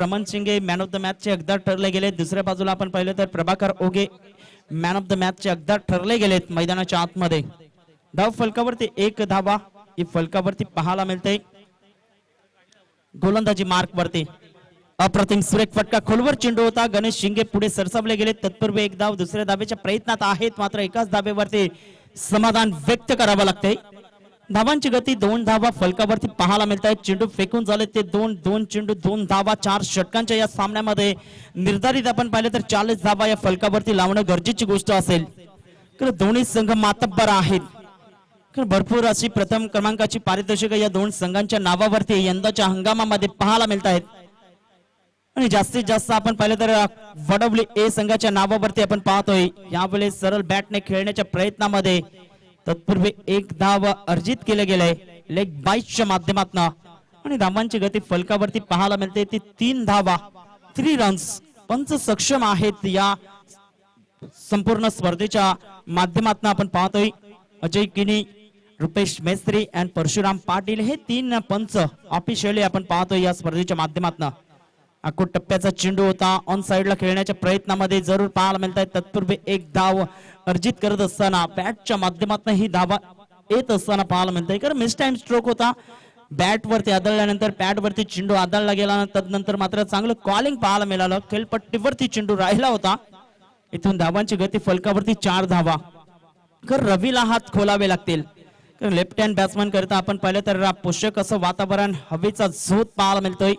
Raman Singe man of the match चे अगदा ठरले गेले। दुसऱ्या बाजूला आपण पाहिलं तर Prabhakar Oge man of the match चे अगदा ठरले गेलेत मैदानाच्या आतमध्ये। धाव फलकावरती एक धावा ही फलकावरती पाहायला मिळते। गोलंदाजी मार्क वरती अप्रतिम सुरेख फटका खोलवर चेंडू होता। गणेश शिंगे पुढे सरसावले गेले। तत्पूर्वी एक धाव दुसऱ्या धावेच्या प्रयत्नात आहेत, मात्र एकाच धावेवरती समाधान व्यक्त करावं लागते। धावांची गती 2 धावा फलकावरती पाहायला मिळत आहेत। चेंडू फेकून झाले ते 2 चेंडू 2 धावा 4 षटकांच्या या सामन्यामध्ये निर्धारित आपण पाहिलं तर 40 धावा या फलकावरती लावणं गरजेची गोष्ट असेल। कारण दोन्ही संघ मातब्बर आहेत। भरपूर अशी प्रथम क्रमांकाची पारितोषिक या दोन संघांच्या नावावरती यंदाच्या हंगामामध्ये पाहायला मिळत आहेत। आणि जास्तीत जास्त आपण पाहिलं तर वडवली ए संघाच्या नावावरती आपण पाहतोय। यावेळेस सरळ बॅटने खेळण्याच्या प्रयत्नामध्ये तत्पूर्वी एक धाव अर्जित केले गेले लेग बाईटच्या माध्यमातून। आणि धावांची गती फलकावरती पाहायला मिळते ती 3 धावा 3 रन्स। पंच सक्षम आहेत या संपूर्ण स्पर्धेच्या माध्यमातून आपण पाहतोय। अजय किनी, रुपेश मेस्त्री आणि परशुराम पाटील हे 3 पंच ऑफिशियली आपण पाहतोय या स्पर्धेच्या माध्यमातून। आखो टप्प्याचा चेंडू होता, ऑन साइडला खेळण्याच्या प्रयत्नामध्ये जरूर पाहायला मिळतात। तत्पूर्वी एक धाव अर्जित करत असताना बॅटच्या माध्यमातून ही धावा येत असताना पाहायला मिळते। कारण मिस टाइम स्ट्रोक होता, बॅट वरती आदळल्यानंतर पॅड वरती चेंडू आदळला गेला, तदनंतर मात्र चांगलं कॉलिंग पाहायला मिळालं। खेळपट्टीवरती चेंडू राहिला होता। इथून धावांची गती फलकावरती 4 धावा। तर रवीला हात खोलावे लागतील। लेफ्ट हँड बॅट्समन करता आपण पाहिलं तर पोषक असं वातावरण, हवेचा झोत पाहायला मिळतोय।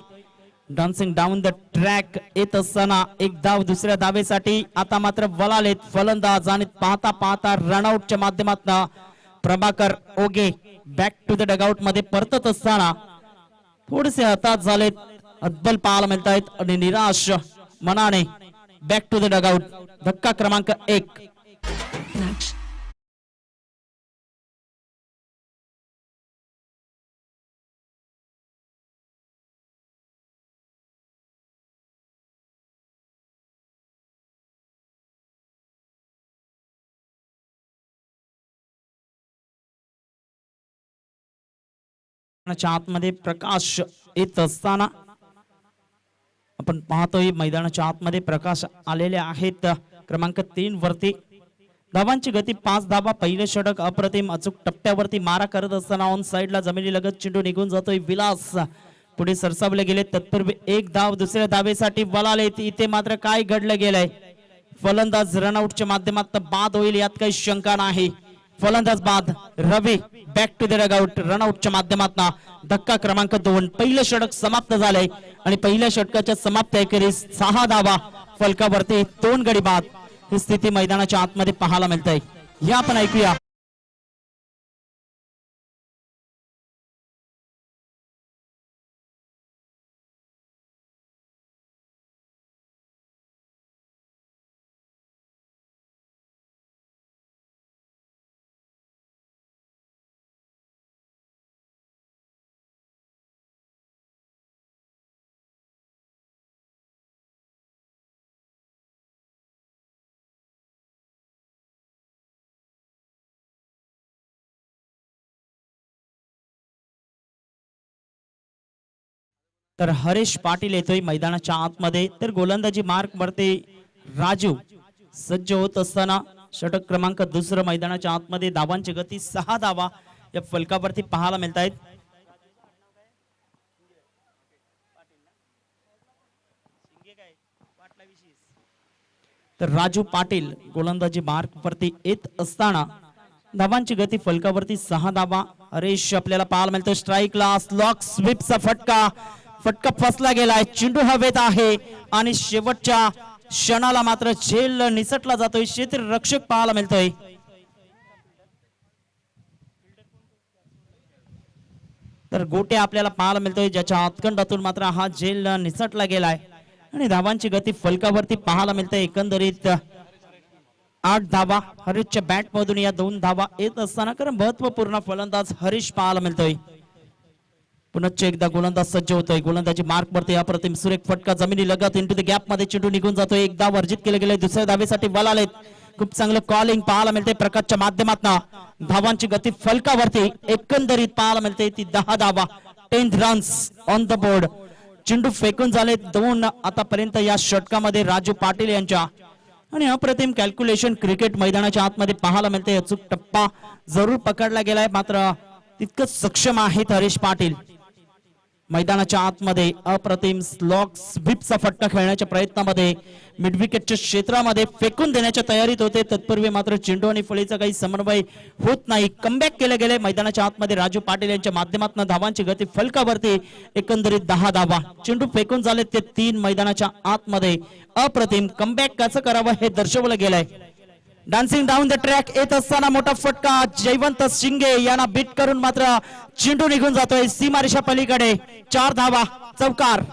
डान्सिंग डाऊन द ट्रॅक येत असताना एक धाव दुसऱ्या धावेसाठी आता मात्र वळालेत फलंदाज। आणि पाहता पाहता रनआउटच्या माध्यमातून Prabhakar ओगे back to the dugout मध्ये परतत असताना थोडेसे हताश झालेत, अद्दल पाहायला मिळत आहेत। आणि निराश मनाने बॅक टू द डगआउट। धक्का क्रमांक 1। आतमध्ये प्रकाश येत असताना आपण पाहतोय मैदानाच्या आतमध्ये प्रकाश आलेले आहेत क्रमांक 3 वरती। धावांची गती 5 धावा। पहिले षटक अप्रतिम अचूक टप्प्यावरती मारा करत असताना ऑन साइडला जमिनी लगत चेंडू निघून जातोय। विलास पुढे सरसावले गेले। तत्पूर्वी एक धाव दुसऱ्या धावेसाठी वळाले। इथे मात्र काय घडलं गेलंय, फलंदाज रनआउटच्या माध्यमातून बाद होईल यात काही शंका नाही। फलंदाज बाद, रवी बॅक टू द डगआउट रनआउटच्या माध्यमातून। धक्का क्रमांक 2। पहिलं षटक समाप्त झालंय आणि पहिल्या षटकाच्या समाप्त एकेरीस 6 धावा फलकावरती 2 गडी बाद ही स्थिती मैदानाच्या आतमध्ये पाहायला मिळते। या आपण ऐकूया तर हरीश पाटील येतोय मैदानाच्या आतमध्ये। तर गोलंदाजी मार्क वरती राजू सज्ज होत असताना षटक क्रमांक 2 मैदानाच्या आतमध्ये। धावांची गती 6 धावा या फलकावरती पाहायला मिळत आहेत। तर राजू पाटील गोलंदाजी मार्क वरती येत असताना धावांची गती फलकावरती 6 धावा। हरीश आपल्याला पाहायला मिळतो स्ट्राईकला स्लॉक स्वीपचा फटका फसला गेलाय। चेंडू हवेत आहे आणि शेवटच्या क्षणाला मात्र झेल निसटला जातोय। क्षेत्ररक्षक पाहायला मिळतोय। तर गोटे आपल्याला पाहायला मिळतोय ज्याच्या हातखंडातून मात्र हा झेल निसटला गेलाय। आणि धावांची गती फलकावरती पाहायला मिळते एकंदरीत 8 धावा। हरीशच्या बॅट मधून या 2 धावा येत असताना कारण महत्वपूर्ण फलंदाज हरीश पाहायला मिळतोय। पुनश्च एकदा गोलंदाज सज्ज होतोय। गोलंदाजी मार्क वरती अप्रतिम सुरेख फटका जमिनी लगत इनटू द गॅप मध्ये चेंडू निघून जातोय। एक धाव अर्जित केले गेले। दुसऱ्या धावेसाठी वळालेत। खूप चांगलं कॉलिंग पाहायला मिळते प्रकाशच्या माध्यमातून। धावांची गती फलकावरती एकंदरीत पाहायला मिळते ती 10 धावा 10 रन्स ऑन द बोर्ड। चेंडू फेकून झाले 2 आतापर्यंत या षटकामध्ये राजू पाटील यांच्या. आणि अप्रतिम कॅल्क्युलेशन क्रिकेट मैदानाच्या आतमध्ये पाहायला मिळते. अचूक टप्पा जरूर पकडला गेलाय, मात्र तितकंच सक्षम आहेत हरीश पाटील. मैदानाच्या आतमध्ये अप्रतिम स्लॉग स्वीपचा फटका खेळण्याच्या प्रयत्नामध्ये मिड विकेटच्या क्षेत्रामध्ये फेकून देण्याच्या तयारीत होते. तत्पूर्वी मात्र चेंडू आणि फळीचा काही समन्वय होत नाही. कमबॅक केले गेले मैदानाच्या आतमध्ये राजू पाटील यांच्या माध्यमातून. धावांची गती फलकावरती एकंदरीत 10 धावा. चेंडू फेकून झाले ते 3 मैदानाच्या आतमध्ये. अप्रतिम कमबॅक कसं करावं हे दर्शवलं गेलंय. डान्सिंग डाऊन द ट्रॅक येत असताना मोठा फटका जयवंत शिंगे यांना बीट करून मात्र चेंडू निघून जातोय सीमारेषा पलीकडे. 4 धावा चौकार.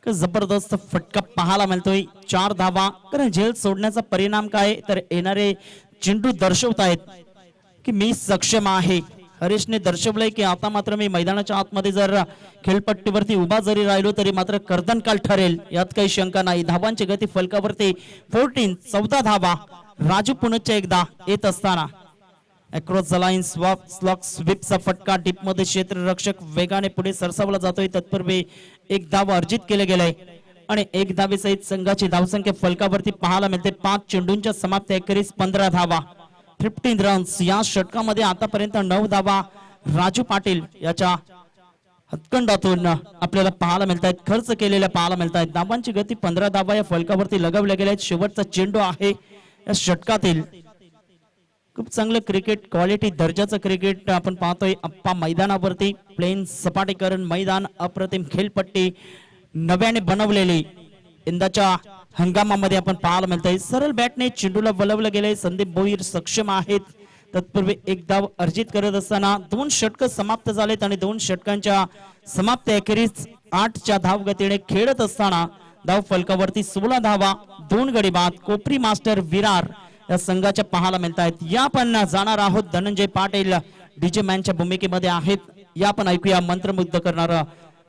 जबरदस्त फटका पाहायला मिळतोय. 4 धावा. कारण झेल सोडण्याचा परिणाम काय तर येणारे चेंडू दर्शवतायत की मी सक्षम आहे. हरीशने दर्शवलंय की आता मात्र मी मैदानाच्या आतमध्ये जर खेळपट्टीवरती उभा जरी राहिलो तरी मात्र कर्दनकाल ठरेल, यात काही शंका नाही. धावांची गती फलकावरती 14 धावा. राजू पुनच्या एकदा येत असताना अक्रॉस द लाईन स्लॉग स्वीपचा फटका डीप मध्ये क्षेत्ररक्षक वेगाने पुढे सरसावला जातोय. तत्पूर्वी 1 धाव अर्जित केले गेले आणि 1 धावेसहित संघाची धावसंख्या फलकावरती पाहायला मिळते. 5 चेंडूंच्या समाप्ती अखेरीस 15 धावा. 15 रन्स. या षटकामध्ये आतापर्यंत 9 धावा राजू पाटील याच्या हत्कंडातून आपल्याला पाहायला मिळत आहेत, खर्च केलेल्या पाहायला मिळत आहेत. धावांची गती 15 धावा या फलकावरती लगावल्या गेल्या आहेत. शेवटचा चेंडू आहे या षटकातील. खूप चांगलं क्रिकेट, क्वालिटी दर्जाचं क्रिकेट आपण पाहतोय अप्पा मैदानावरती. प्लेन सपाटीकरण मैदान, अप्रतिम खेळपट्टी नव्याने बनवलेली यंदाच्या हंगामामध्ये आपण पाहायला मिळतंय. सरळ बॅटने चेंडूला वळवलं गेलंय. संदीप भोईर सक्षम आहेत. तत्पूर्वी 1 धाव अर्जित करत असताना 2 षटक समाप्त झालेत आणि 2 षटकांच्या समाप्ती अखेरीस 8च्या धाव गतीने खेळत असताना धाव फलकावरती 16 धावा. 2 गडी बाद. कोपरी मास्टर विरार या संघाच्या पाहायला मिळत आहेत. या पण जाणार आहोत. धनंजय पाटील डीजे मॅनच्या भूमिकेमध्ये आहेत. या पण ऐकूया मंत्रमुग्ध करणारं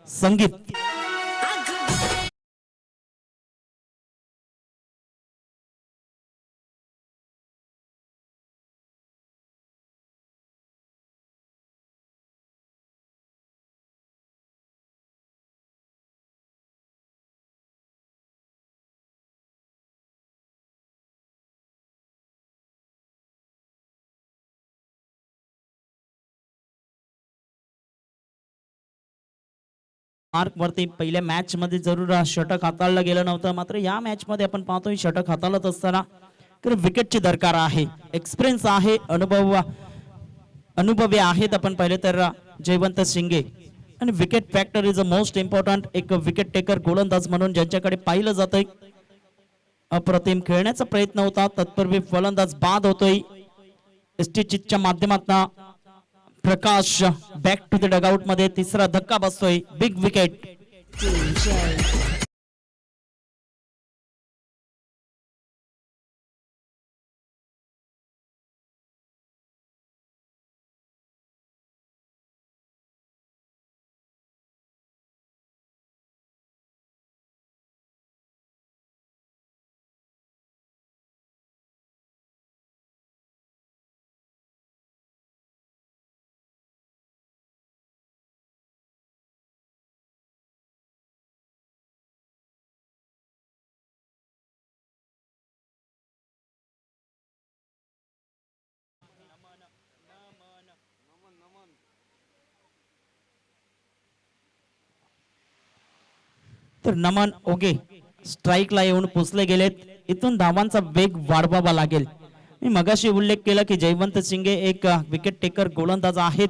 संगीत. मार्क वरती पहिल्या मॅच मध्ये जरूर षटक हाताळलं गेलं नव्हतं, मात्र या मॅच मध्ये आपण पाहतोय षटक हाताळत असताना विकेटची दरकार आहे, एक्सपिरियन्स आहे, अनुभवी आहेत. आपण पाहिले तर जयवंत शिंगे आणि wicket factor is a most important. एक विकेट टेकर गोलंदाज म्हणून ज्यांच्याकडे पाहिलं जातंय. अप्रतिम खेळण्याचा प्रयत्न होता, तत्पूर्वी फलंदाज बाद होतोय. एसटी चितच्या माध्यमातून प्रकाश बॅक टू द डगआउट मध्ये. तिसरा धक्का बसतोय. Big wicket. तर नमन ओगे स्ट्राईकला येऊन पोचले गेलेत. इथून धावांचा वेग वाढवावा लागेल. मी मगाशी उल्लेख केला की जयवंत शिंगे एक विकेट टेकर गोलंदाज आहेत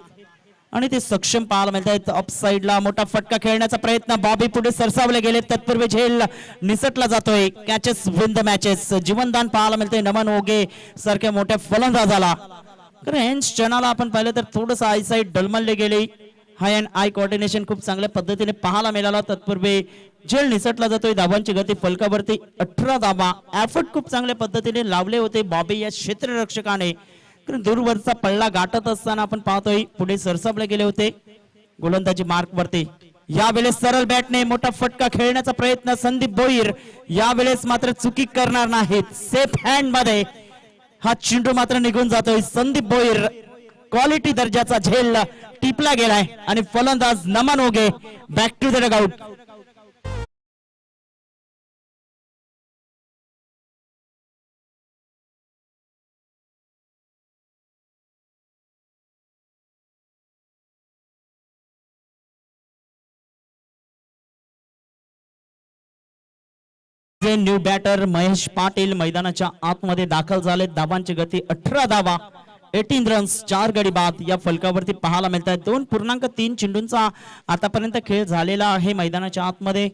आणि ते सक्षम पाहायला मिळत आहेत. अप साइडला मोठा फटका खेळण्याचा प्रयत्न. बॉबी पुढे सरसावले गेले. तत्पूर्वी झेल निसटला जातोय. Catches win the matches. जीवनदान पाहायला मिळते नमन ओगे सारख्या मोठ्या फलंदाजाला. कारण क्षणाला आपण पाहिलं तर थोडस आयसाईट डलमलले गेले. हाय अँड आय कोऑर्डिनेशन खूप चांगल्या पद्धतीने पाहायला मिळाला. तत्पूर्वी झेल निसटला जातोय. धावांची गती फलकावरती 18 धावा. एफर्ट खूप चांगल्या पद्धतीने लावले होते बॉबी या क्षेत्ररक्षकाने. दूरवरचा पल्ला गाठत असताना आपण पाहतोय पुढे सरसावले गेले होते गोलंदाजी मार्क वरती. यावेळेस सरळ बॅटने मोठा फटका खेळण्याचा प्रयत्न संदीप भोईर. यावेळेस मात्र चुकी करणार नाहीत. सेफ हँड मध्ये हा चेंडू मात्र निघून जातोय. संदीप भोईर क्वालिटी दर्जाचा झेल टिपला गेलाय आणि फलंदाज Naman Oge back to the dugout. New batter Mahesh Patil मैदानाच्या आतमध्ये दाखल झाले. धावांची गती 18 धावा, 18 रन्स, 4 गडी बाद या फलकावरती पाहायला मिळत आहेत. 2.3 चेंडूंचा आतापर्यंत खेळ झालेला आहे मैदानाच्या आतमध्ये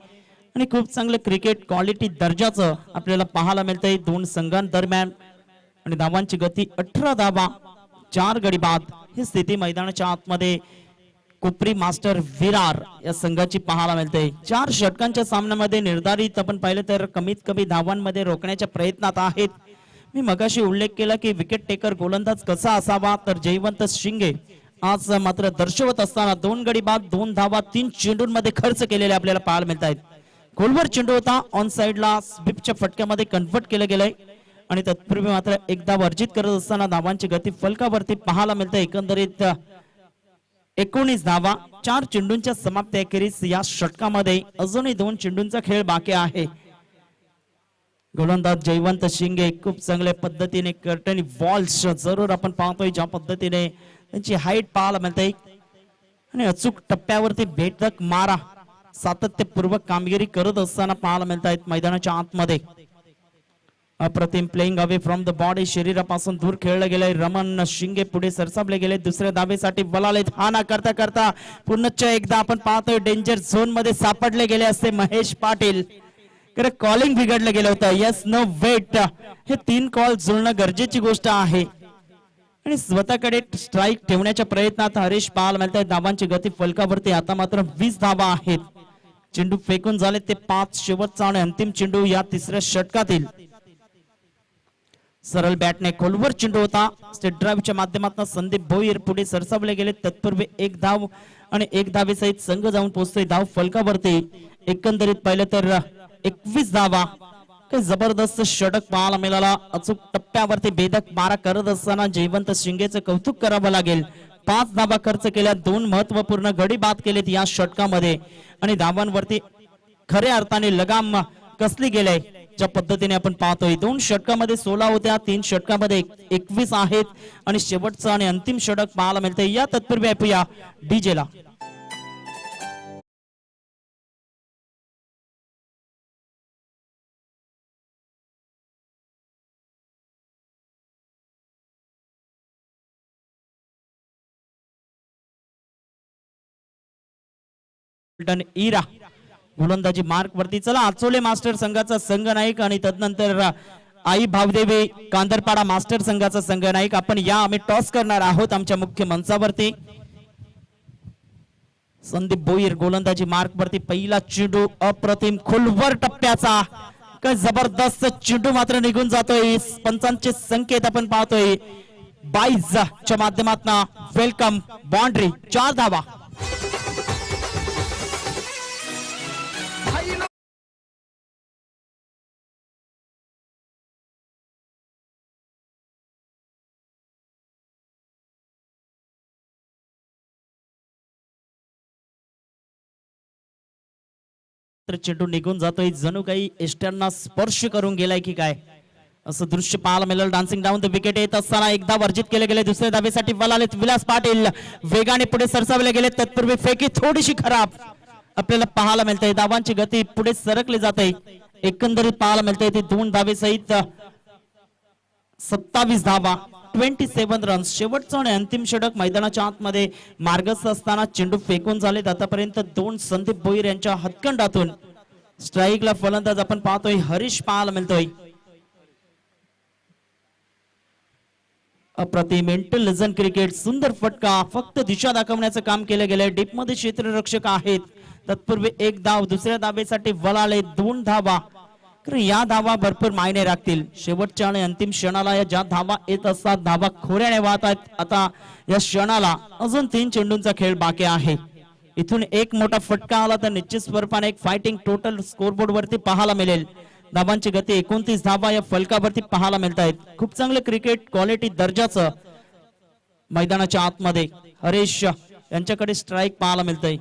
आणि खूप चांगलं क्रिकेट क्वालिटी दर्जाचं आपल्याला पाहायला मिळतंय दोन संघांदरम्यान. आणि धावांची गती 18 धावा, 4 गडी बाद ही स्थिती मैदानाच्या आतमध्ये कोपरी मास्टर विरार या संघाची पाहायला मिळते. 4 षटकांच्या सामन्यामध्ये निर्धारित आपण पाहिलं तर कमीत कमी धावांमध्ये रोखण्याच्या प्रयत्नात आहेत. मी मगाशी उल्लेख केला की विकेट टेकर गोलंदाज कसा असावा, तर जयवंत शिंगे आज मात्र दर्शवत असताना 2 गडी बाद, 2 धावा, 3 चेंडूंमध्ये खर्च केलेले आपल्याला पाहायला मिळत आहेत. खोलवर चेंडू होता, ऑन साइडला स्वीपच्या फटक्यामध्ये कन्व्हर्ट केलं गेलंय आणि तत्पूर्वी मात्र एकदा वर्जित करत असताना धावांची गती फलकावरती पाहायला मिळते. एकंदरीत 19 धावा, 4 चेंडूंच्या समाप्ती अखेरीस या षटकामध्ये अजूनही 2 चेंडूंचा खेळ बाकी आहे. गोलंदाज जयवंत शिंगे खूप चांगल्या पद्धतीने कर्टनी बॉल्स जरूर आपण पाहतोय ज्या पद्धतीने त्यांची हाईट पाहायला मिळते आणि अचूक टप्प्यावरती भेटक मारा सातत्यपूर्वक कामगिरी करत असताना पाहायला मिळत आहेत मैदानाच्या आतमध्ये. अप्रतिम playing away from the body, शरीरापासून दूर खेळलं गेलंय. रमण शिंगे पुढे सरसावले गेले, दुसऱ्या धावेसाठी वळाले. हा ना करता करता पुन्हा एकदा आपण पाहतोय डेंजर झोन मध्ये सापडले गेले असते महेश पाटील. कॉलिंग बिघडलं गेलं होतं. यस नो वेट हे 3 कॉल जुळणं गरजेची गोष्ट आहे आणि स्वतःकडे स्ट्राईक ठेवण्याच्या प्रयत्नात हरीश पाहायला मिळत आहे. धावांची गती फलकावरती आता मात्र 20 धावा आहेत. चेंडू फेकून झाले ते 5. शेवटचा आणि अंतिम चेंडू या तिसऱ्या षटकातील. सरळ बॅटने खोलवर चेंडू होता. स्टेट ड्राईव्हच्या माध्यमातून संदीप भोईर पुढे सरसावले गेले. तत्पूर्वी 1 धाव आणि 1 धावेसहित संघ जाऊन पोहोचतोय धाव फलकावरती. एकंदरीत पाहिलं तर 21 धावा. काही जबरदस्त षटक पाहायला मिळाला. अचूक टप्प्यावरती भेदक मारा करत असताना जयवंत शिंगेचं कौतुक करावं लागेल. 5 धावा खर्च केल्या, 2 महत्वपूर्ण गडी बाद केलेत या षटकामध्ये आणि धावांवरती खऱ्या अर्थाने लगाम कसली गेले ज्या पद्धतीने आपण पाहतोय. 2 षटकामध्ये 16 होत्या, 3 षटकामध्ये 21 आहेत आणि शेवटचं आणि अंतिम षटक पाहायला मिळते. या तत्पूर्वी ऐकूया डीजेला. इरा गोलंदाजी मार्क वरती. चला आचोले मास्टर संघाचा संघ नायक आणि तदनंतर आई भावदेवी कांदरपाडा मास्टर संघाचा संघ नायक आपण या आम्ही टॉस करणार आहोत आमच्या मुख्य मंचावरती. संदीप भोईर गोलंदाजी मार्क वरती. पहिला चेंडू अप्रतिम खोलवर टप्प्याचा. काय जबरदस्त चेंडू मात्र निघून जातोय. पंचांचे संकेत आपण पाहतोय 22 च्या माध्यमातून. वेलकम बाउंड्री, 4 धावा. चेंडू निघून जातोय, जणू काही एष्ट्यांना स्पर्श करून गेलाय की काय असं दृश्य पाहायला मिळालं. डान्सिंग डाऊन द विकेट येत असताना एकदा वर्जित केले गेले. दुसऱ्या धावेसाठी वळालेत विलास पाटील. वेगाने पुढे सरसावले गेले. तत्पूर्वी फेकी थोडीशी खराब आपल्याला पाहायला मिळते. धावांची गती पुढे सरकली जाते. एकंदरीत पाहायला मिळते ते 2 धावेसहित 27 धावा, 27 रन्स. शेवटचं आणि अंतिम षटक मैदानाच्या आतमध्ये मार्गस्थ असताना चेंडू फेकून झालेत. आतापर्यंत 2 संदीप भोईर यांच्या हातखंडातून. स्ट्राईकला फलंदाज आपण पाहतोय हरीश पाहायला मिळतोय. अप्रतिम इंटेलिजंट क्रिकेट, सुंदर फटका, फक्त दिशा दाखवण्याचं काम केलं गेलंय. डीप मध्ये क्षेत्ररक्षक आहेत. तत्पूर्वी एक धाव, दुसऱ्या धावेसाठी वळाले 2 धावा. या धावा भरपूर मायने राखतील. शेवटच्या आणि अंतिम क्षणाला या ज्या धावा येत असतात, धावा खोऱ्याने वाहत आहेत. आता या क्षणाला अजून 3 चेंडूंचा खेळ बाकी आहे. इथून एक मोठा फटका आला तर निश्चित स्वरूपाने एक फायटिंग टोटल स्कोरबोर्ड वरती पाहायला मिळेल. धावांची गती 29 धावा या फलकावरती पाहायला मिळत आहेत. खूप चांगलं क्रिकेट क्वालिटी दर्जाचं मैदानाच्या आतमध्ये हरेश यांच्याकडे स्ट्राईक पाहायला मिळतंय.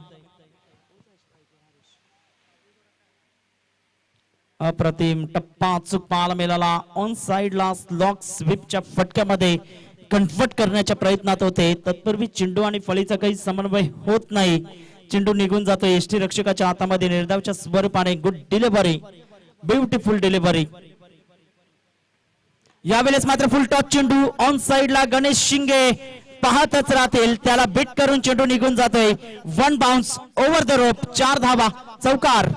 अप्रतिम टप्पा चूक पाहायला मिळाला. ऑन साइडला स्लॉक स्वीपच्या फटक्यामध्ये कन्वर्ट करण्याच्या प्रयत्नात होते. तत्पूर्वी चेंडू आणि फळीचा काही समन्वय होत नाही. चेंडू निघून जातो यष्टी रक्षकाच्या हातामध्ये. निर्धावच्या स्वरूपाने गुड डिलिव्हरी, ब्युटिफुल डिलिव्हरी. यावेळेस मात्र फुल टॉस चेंडू ऑन साइडला. गणेश शिंगे पाहतच राहतील. त्याला बीट करून चेंडू निघून जातोय. 1 बाउन्स ओव्हर द रोप. 4 धावा, चौकार.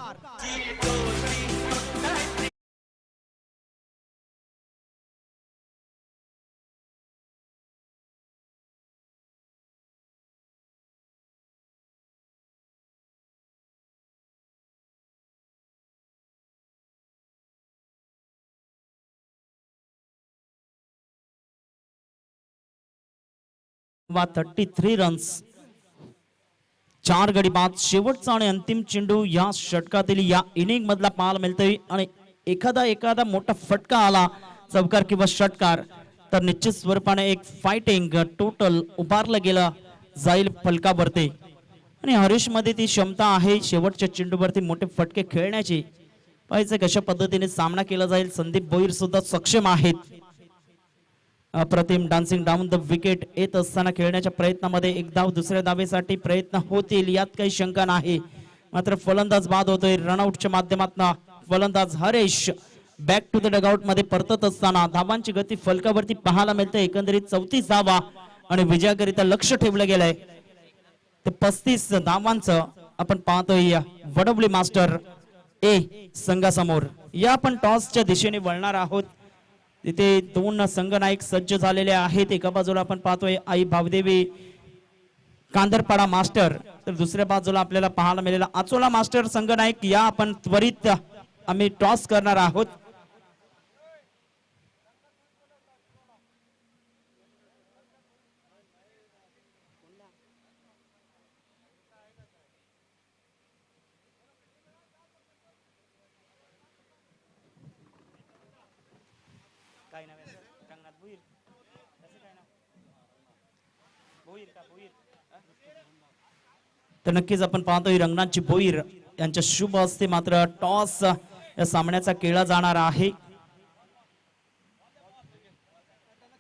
वा 33 रन्स, 4 गडी बाद. शेवटचा आणि अंतिम चेंडू या षटकातील या इनिंग मधला पाहायला मिळतोय. आणि एखादा मोठा फटका आला, चौकार किंवा षटकार, तर निश्चित स्वरूपाने एक फायटिंग टोटल उभारलं गेलं जाईल फलकावरती. आणि हरीश मध्ये ती क्षमता आहे शेवटच्या चेंडूवरती मोठे फटके खेळण्याची. पाहिजे कशा पद्धतीने सामना केला जाईल. संदीप भोईर सुद्धा सक्षम आहेत. अप्रतिम डान्सिंग डाऊन द विकेट येत असताना खेळण्याच्या प्रयत्नामध्ये एक धाव, दुसऱ्या धावेसाठी प्रयत्न होतील यात काही शंका नाही. मात्र फलंदाज बाद होतोय. रनआउटच्या माध्यमातून फलंदाज Haresh back to the dugout मध्ये परतत असताना धावांची गती फलकावरती पाहायला मिळते. एकंदरीत 34 धावा आणि विजयाकरिता लक्ष ठेवलं गेलंय ते 35 धावांचं आपण पाहतोय वडवली मास्टर ए संघासमोर. या आपण टॉसच्या दिशेने वळणार आहोत. तिथे 2 संघनायक सज्ज झालेले आहेत. एका बाजूला आपण पाहतोय आई भावदेवी कांदरपाडा मास्टर, तर दुसऱ्या बाजूला आपल्याला पाहायला मिळेला आचोला मास्टर संघनायक. या आपण त्वरित आम्ही टॉस करणार आहोत. तर नक्कीच आपण पाहतोय रंगनाथजी भोईर यांच्या शुभ हस्ते मात्र टॉस या सामन्याचा केला जाणार आहे.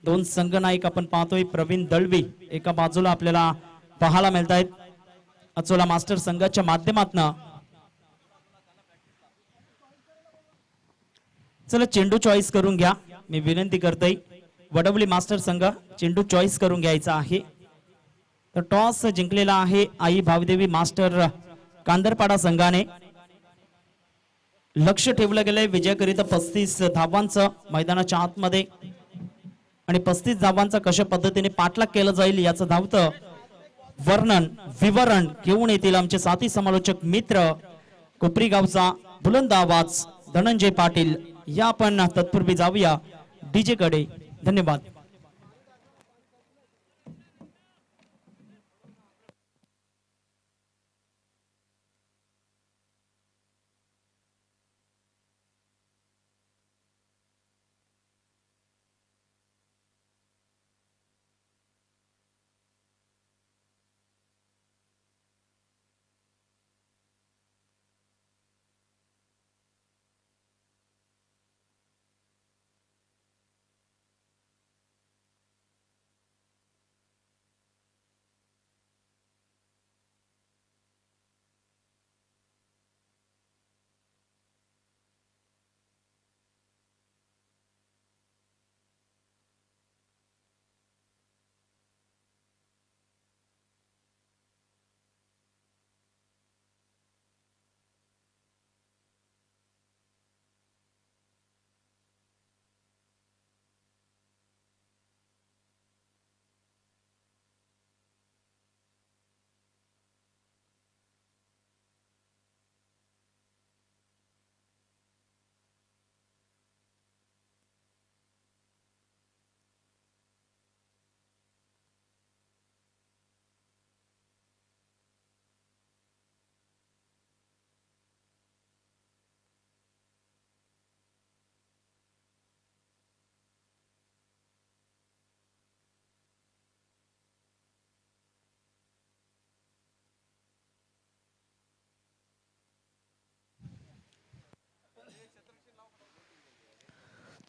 2 संघनायक आपण पाहतोय. प्रवीण दळवी एका बाजूला आपल्याला पाहायला मिळत आहेत अचोला मास्टर संघाच्या माध्यमातून. चला चेंडू चॉईस करून घ्या, मी विनंती करतोय. वडवली मास्टर संघ चेंडू चॉईस करून घ्यायचा आहे. तर टॉस जिंकलेला आहे आई भावदेवी मास्टर कांदरपाडा संघाने. लक्ष ठेवलं गेलंय विजयाकरिता 35 धावांचं मैदानाच्या आतमध्ये. आणि 35 धावांचा कशा पद्धतीने पाठलाग केला जाईल याचं धावतं विवरण घेऊन येतील आमचे साथी समालोचक मित्र कोपरी गावचा बुलंद आवाज धनंजय पाटील. या आपण तत्पूर्वी जाऊया डीजे कडे. धन्यवाद.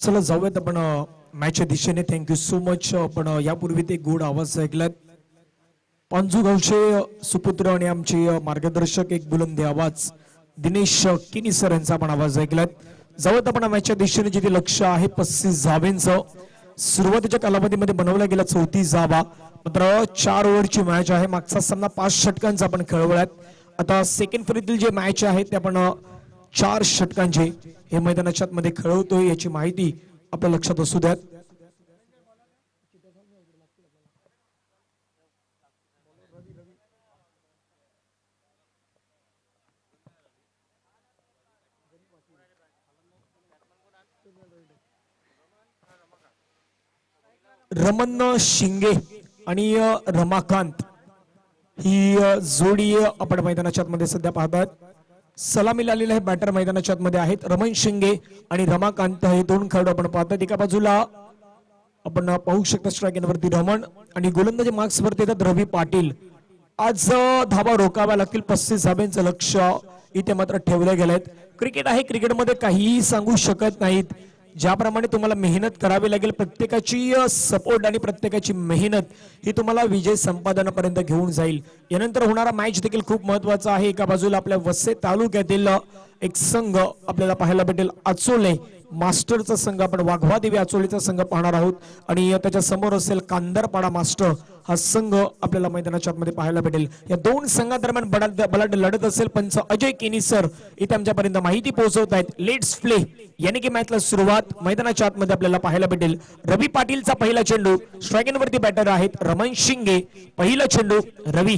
चला जाऊयात आपण मॅचच्या दिशेने. Thank you so much. आपण यापूर्वी ते गोड आवाज ऐकलात. पांजू गावचे सुपुत्र आणि आमचे मार्गदर्शक एक बुलंदी आवाज दिनेश किनी सर यांचा आपण आवाज ऐकलात. जाऊयात आपण मॅचच्या दिशेने. जिथे लक्ष आहे 35 धावेंचं. सुरुवातीच्या कालावधीमध्ये बनवला गेला 34 धावा. मात्र 4 ओव्हरची मॅच आहे. मागचा सामना 5 षटकांचा आपण खेळवलात. आता सेकंड फेरीतील जे मॅच आहे ते आपण 4 षटकांचे हे मैदानाच्या मध्ये खेळवतोय याची माहिती आपल्या लक्षात असू द्यात. रमण शिंगे आणि रमाकांत ही जोडी आपण मैदानाच्या मध्ये सध्या पाहतात. सलामी आलेले हे बॅटर मैदानाच्या मध्ये आहेत. रमण शिंगे आणि रमाकांत हे दोन खेळाडू आपण पाहतात. एका बाजूला आपण पाहू शकता स्ट्रायकिंगवरती रमण आणि गोलंदाजी मार्क्स वरती येतात रवी पाटील. आज धावा रोकाव्या लागतील. 35 धाब्यांचं लक्ष इथे मात्र ठेवले गेलेत. क्रिकेट आहे, क्रिकेटमध्ये काहीही सांगू शकत नाहीत. ज्याप्रमाणे तुम्हाला मेहनत करावी लागेल, प्रत्येकाची सपोर्ट आणि प्रत्येकाची मेहनत ही तुम्हाला विजय संपादनापर्यंत घेऊन जाईल. यानंतर होणारा मॅच देखील खूप महत्वाचा आहे. एका बाजूला आपल्या वसई तालुक्यातील एक संघ आपल्याला पाहायला भेटेल. आचोले मास्टरचा संघ, आपण वाघवा देवी आचोलीचा संघ पाहणार आहोत आणि त्याच्या समोर असेल कांदरपाडा मास्टर हा संघ आपल्याला मैदानाच्या मध्ये पाहायला भेटेल. या दोन संघादरम्यान बलाढ्य लढत असेल. पंच अजय केनी सर इथे आमच्यापर्यंत माहिती पोहोचवत आहेत. लेट्स प्ले यानी की मॅचला सुरुवात मैदानाच्या आतमध्ये आपल्याला पाहायला भेटेल. रवी पाटीलचा पहिला चेंडू. स्ट्रायकिंगवरती बॅटर आहेत रमण शिंगे. पहिला चेंडू रवी.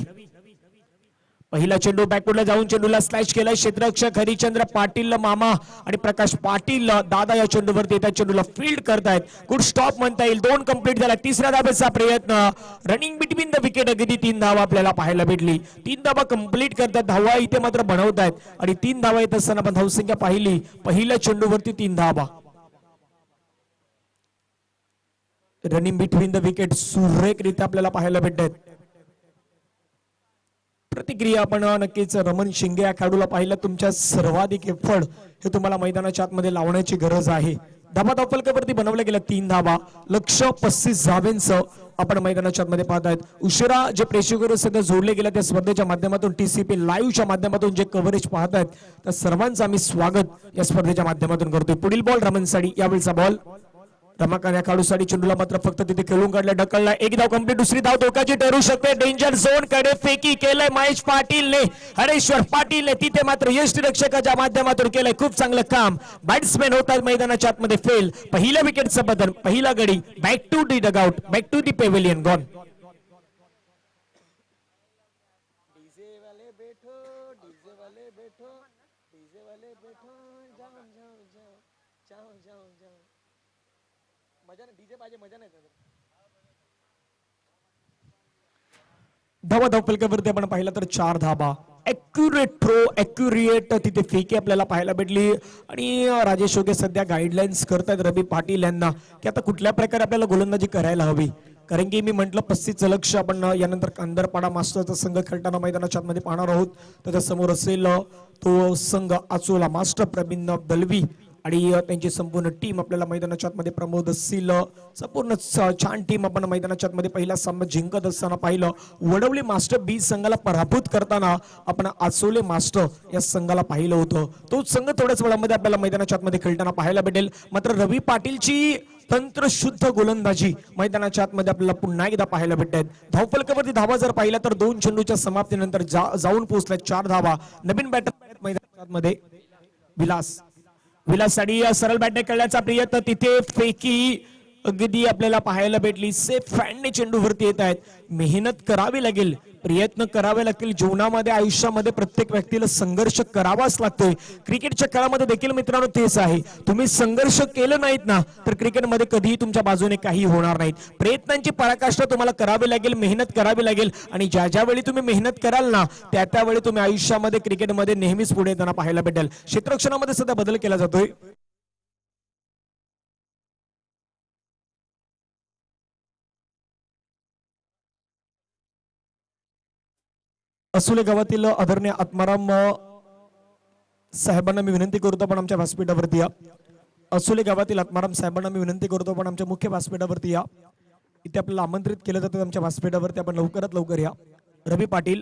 पहिला चेंडू बॅकवर्डला जाऊन चेंडूला स्लॅश केलाय क्षेत्ररक्षक हरिचंद्र पाटील मामा आणि प्रकाश पाटील दादा या चेंडूवरती येतात. चेंडूला फील्ड करतायत. गुड स्टॉप म्हणता येईल. 2 कंप्लीट झाला. तिसऱ्या धाब्याचा प्रयत्न. Running between the wicket. अगदी 3 धावा आपल्याला पाहायला भेटली. 3 धावा कंप्लीट करतात. धावा इथे मात्र बनवतायत आणि 3 धावा येत असताना आपण धावसंख्या पाहिली. पहिल्या चेंडूवरती 3 धावा. रनिंग बिटवीन द विकेट सुरेखरित्या आपल्याला पाहायला भेटतात. प्रतिक्रिया आपण नक्कीच रमण शिंगे या खेळाडूला पाहिलं. तुमच्या सर्वाधिक एफर्ट हे तुम्हाला मैदानाच्या आतमध्ये लावण्याची गरज आहे. धाबा धावफलकावरती बनवल्या गेल्या 3 धावा. लक्ष 35 धाब्यांचं आपण मैदानाच्या आतमध्ये पाहतायत. उशिरा जे प्रेक्षक सध्या जोडले गेले त्या स्पर्धेच्या माध्यमातून TCP लाईव्हच्या माध्यमातून जे कव्हरेज पाहतायत त्या सर्वांचं आम्ही स्वागत या स्पर्धेच्या माध्यमातून करतोय. पुढील बॉल रमणसाठी. यावेळचा बॉल रमाकांत या खेळाडूसाठी. चेंडूला मात्र फक्त तिथे खेळून काढला. ढकलला. एक धाव कंप्लीट. दुसरी धाव धोक्याची ठरू शकते. डेंजर झोन कडे फेकी केलंय महेश पाटीलने. हरेश्वर पाटीलने तिथे मात्र यष्टिरक्षकाच्या माध्यमातून केलंय खूप चांगलं काम. बॅट्समॅन होतात मैदानाच्या आतमध्ये फेल. पहिल्या विकेटचं बदल. पहिला गडी. Back to the dugout. Back to the pavilion. Gone. धावा धावफलकावरती आपण पाहिलं तर 4 धाबा. ॲक्युरेट थ्रो, ॲक्युरेट तिथे फेकी आपल्याला पाहायला भेटली आणि राजेश योगे सध्या गाईडलाईन्स करतायत रवी पाटील यांना की आता कुठल्या प्रकारे आपल्याला गोलंदाजी करायला हवी. कारण की मी म्हटलं 35चं लक्ष आपण यानंतर कांदरपाडा मास्टरचा संघ खेळताना मैदानाच्या मध्ये पाहणार आहोत. त्याच्या समोर असेल तो संघ आचोला मास्टर प्रवीण दलवी आणि त्यांची संपूर्ण टीम आपल्याला मैदानाच्या मध्ये प्रमोद असेल. संपूर्ण छान टीम आपण मैदानाच्या मध्ये पहिला सामना जिंकत असताना पाहिलं. वडवली मास्टर बी संघाला पराभूत करताना आपण आचोले मास्टर या संघाला पाहिलं होतं. तो संघ थोड्याच वेळामध्ये आपल्याला मैदानाच्या मध्ये खेळताना पाहायला भेटेल. मात्र रवी पाटीलची तंत्रशुद्ध गोलंदाजी मैदानाच्या आतमध्ये आपल्याला पुन्हा एकदा पाहायला भेटतात. धावफलकावरती धावा जर पाहिला तर 2 चेंडूच्या समाप्तीनंतर जाऊन पोहोचल्या 4 धावा. नवीन बॅटर मैदानाच्या मध्ये विलाससाठी सरळ बॅटने खेळण्याचा प्रयत्न. तिथे फेकी अगदी आपल्याला पाहायला भेटली. सेफ फॅनने चेंडूवरती येत आहेत. मेहनत करावी लागेल, प्रयत्न करावे लागतील. जीवनामध्ये आयुष्यामध्ये प्रत्येक व्यक्तीला संघर्ष करावाच लागतोय. क्रिकेटच्या खेळामध्ये देखील मित्रांनो तेच आहे. तुम्ही संघर्ष केलं नाहीत ना तर क्रिकेटमध्ये कधीही तुमच्या बाजूने काही होणार नाहीत. प्रयत्नांची पराकाष्ठा तुम्हाला करावी लागेल, मेहनत करावी लागेल आणि ज्या ज्यावेळी तुम्ही मेहनत कराल ना त्या त्यावेळी तुम्ही आयुष्यामध्ये क्रिकेटमध्ये नेहमीच पुढे येताना पाहायला भेटेल. क्षेत्ररक्षणामध्ये सध्या बदल केला जातोय. असुले गावातील आदरणीय आत्माराम साहेबांना मी विनंती करतो पण आमच्या व्यासपीठावरती या. असोले गावातील आत्माराम साहेबांना मी विनंती करतो, पण आमच्या मुख्य व्यासपीठावरती या. इथे आपल्याला आमंत्रित केलं जातं आमच्या व्यासपीठावरती, आपण लवकरात लवकर या. रवी पाटील,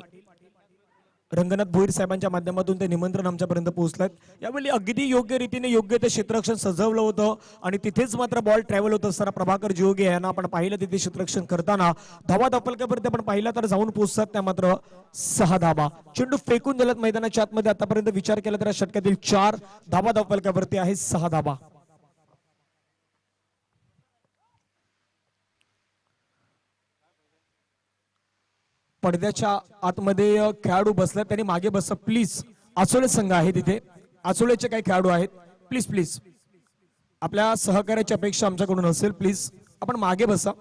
रंगनाथ भोईर साहेबांच्या माध्यमातून ते निमंत्रण आमच्यापर्यंत पोहोचलंय. यावेळी अगदी योग्य रीतीने योग्य ते क्षेत्ररक्षण सजवलं होतं आणि तिथेच मात्र बॉल ट्रॅव्हल होत असताना प्रभाकर जिओगे यांना आपण पाहिलं तिथे क्षेत्ररक्षण करताना धावा धापलक्यावरती आपण पाहिला तर जाऊन पोहोचतात त्या मात्र 6 धावा. चेंडू फेकून दिलात मैदानाच्या आतमध्ये. आतापर्यंत विचार केला तर या षटकातील 4 धावा धापलक्यावरती आहे 6 धावा. पडद्याच्या आतमध्ये खेळाडू बसला, त्यांनी मागे बसा प्लीज. आचोळे संघ आहे तिथे, आचोळेचे काही खेळाडू आहेत, प्लीज प्लीज आपल्या सहकार्याची अपेक्षा आमच्याकडून असेल, प्लीज आपण मागे बसा.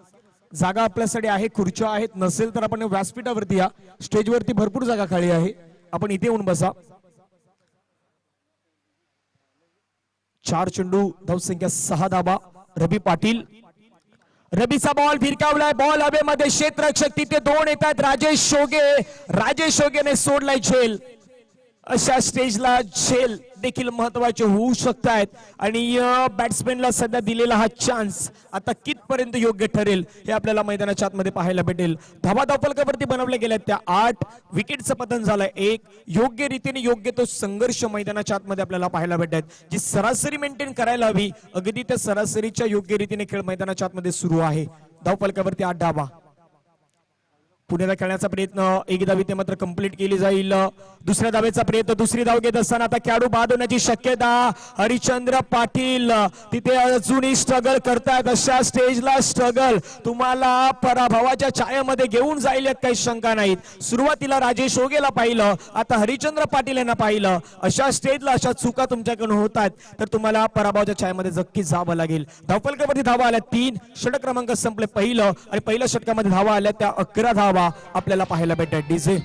जागा आपल्यासाठी आहे, खुर्च्या आहेत, नसेल तर आपण व्यासपीठावरती या. स्टेजवरती भरपूर जागा खाली आहे, आपण इथे येऊन बसा. 4 चेंडू, धावसंख्या 6 धावा. रवी पाटील, रबीचा बॉल भिरकावलाय, बॉल हवेमध्ये, क्षेत्ररक्षक तिथे 2 येतात. राजेश शोगेने सोडलाय झेल. अशा स्टेजला झेल देखील महत्वाचे होऊ शकतात आणि बॅट्समॅनला सध्या दिलेला हा चान्स आता कितपर्यंत योग्य ठरेल हे आपल्याला मैदानाच्या आतमध्ये पाहायला भेटेल. धावा धावफलकावरती बनवल्या गेल्या त्या 8, विकेटचं पतन झालंय 1. योग्य रीतीने योग्य तो संघर्ष मैदानाच्या आतमध्ये आपल्याला पाहायला भेटत. जी सरासरी मेंटेन करायला हवी अगदी त्या सरासरीच्या योग्य रीतीने खेळ मैदानाच्या आतमध्ये सुरू आहे. धावफलकावरती 8 धावा. पुण्याला खेळण्याचा प्रयत्न, एक धाव इथे मात्र कंप्लीट केली जाईल. दुसऱ्या धावेचा प्रयत्न, दुसरी धाव घेत असताना आता खेळाडू बाद होण्याची शक्यता. हरिश्चंद्र पाटील तिथे अजूनही स्ट्रगल करतायत. अशा स्टेजला स्ट्रगल तुम्हाला पराभवाच्या छायामध्ये घेऊन जाईल यात काही शंका नाहीत. सुरुवातीला राजेश ओगेला पाहिलं, आता हरिश्चंद्र पाटील यांना पाहिलं. अशा स्टेजला अशा चुका तुमच्याकडून होतात तर तुम्हाला पराभवाच्या छायामध्ये नक्की जावं लागेल. धावफलकावरती धावा आल्या 3, षटक क्रमांक संपले पहिलं आणि पहिल्या षटकामध्ये धावा आल्या त्या 11 धावा आपल्याला पाहायला भेटत. डीजे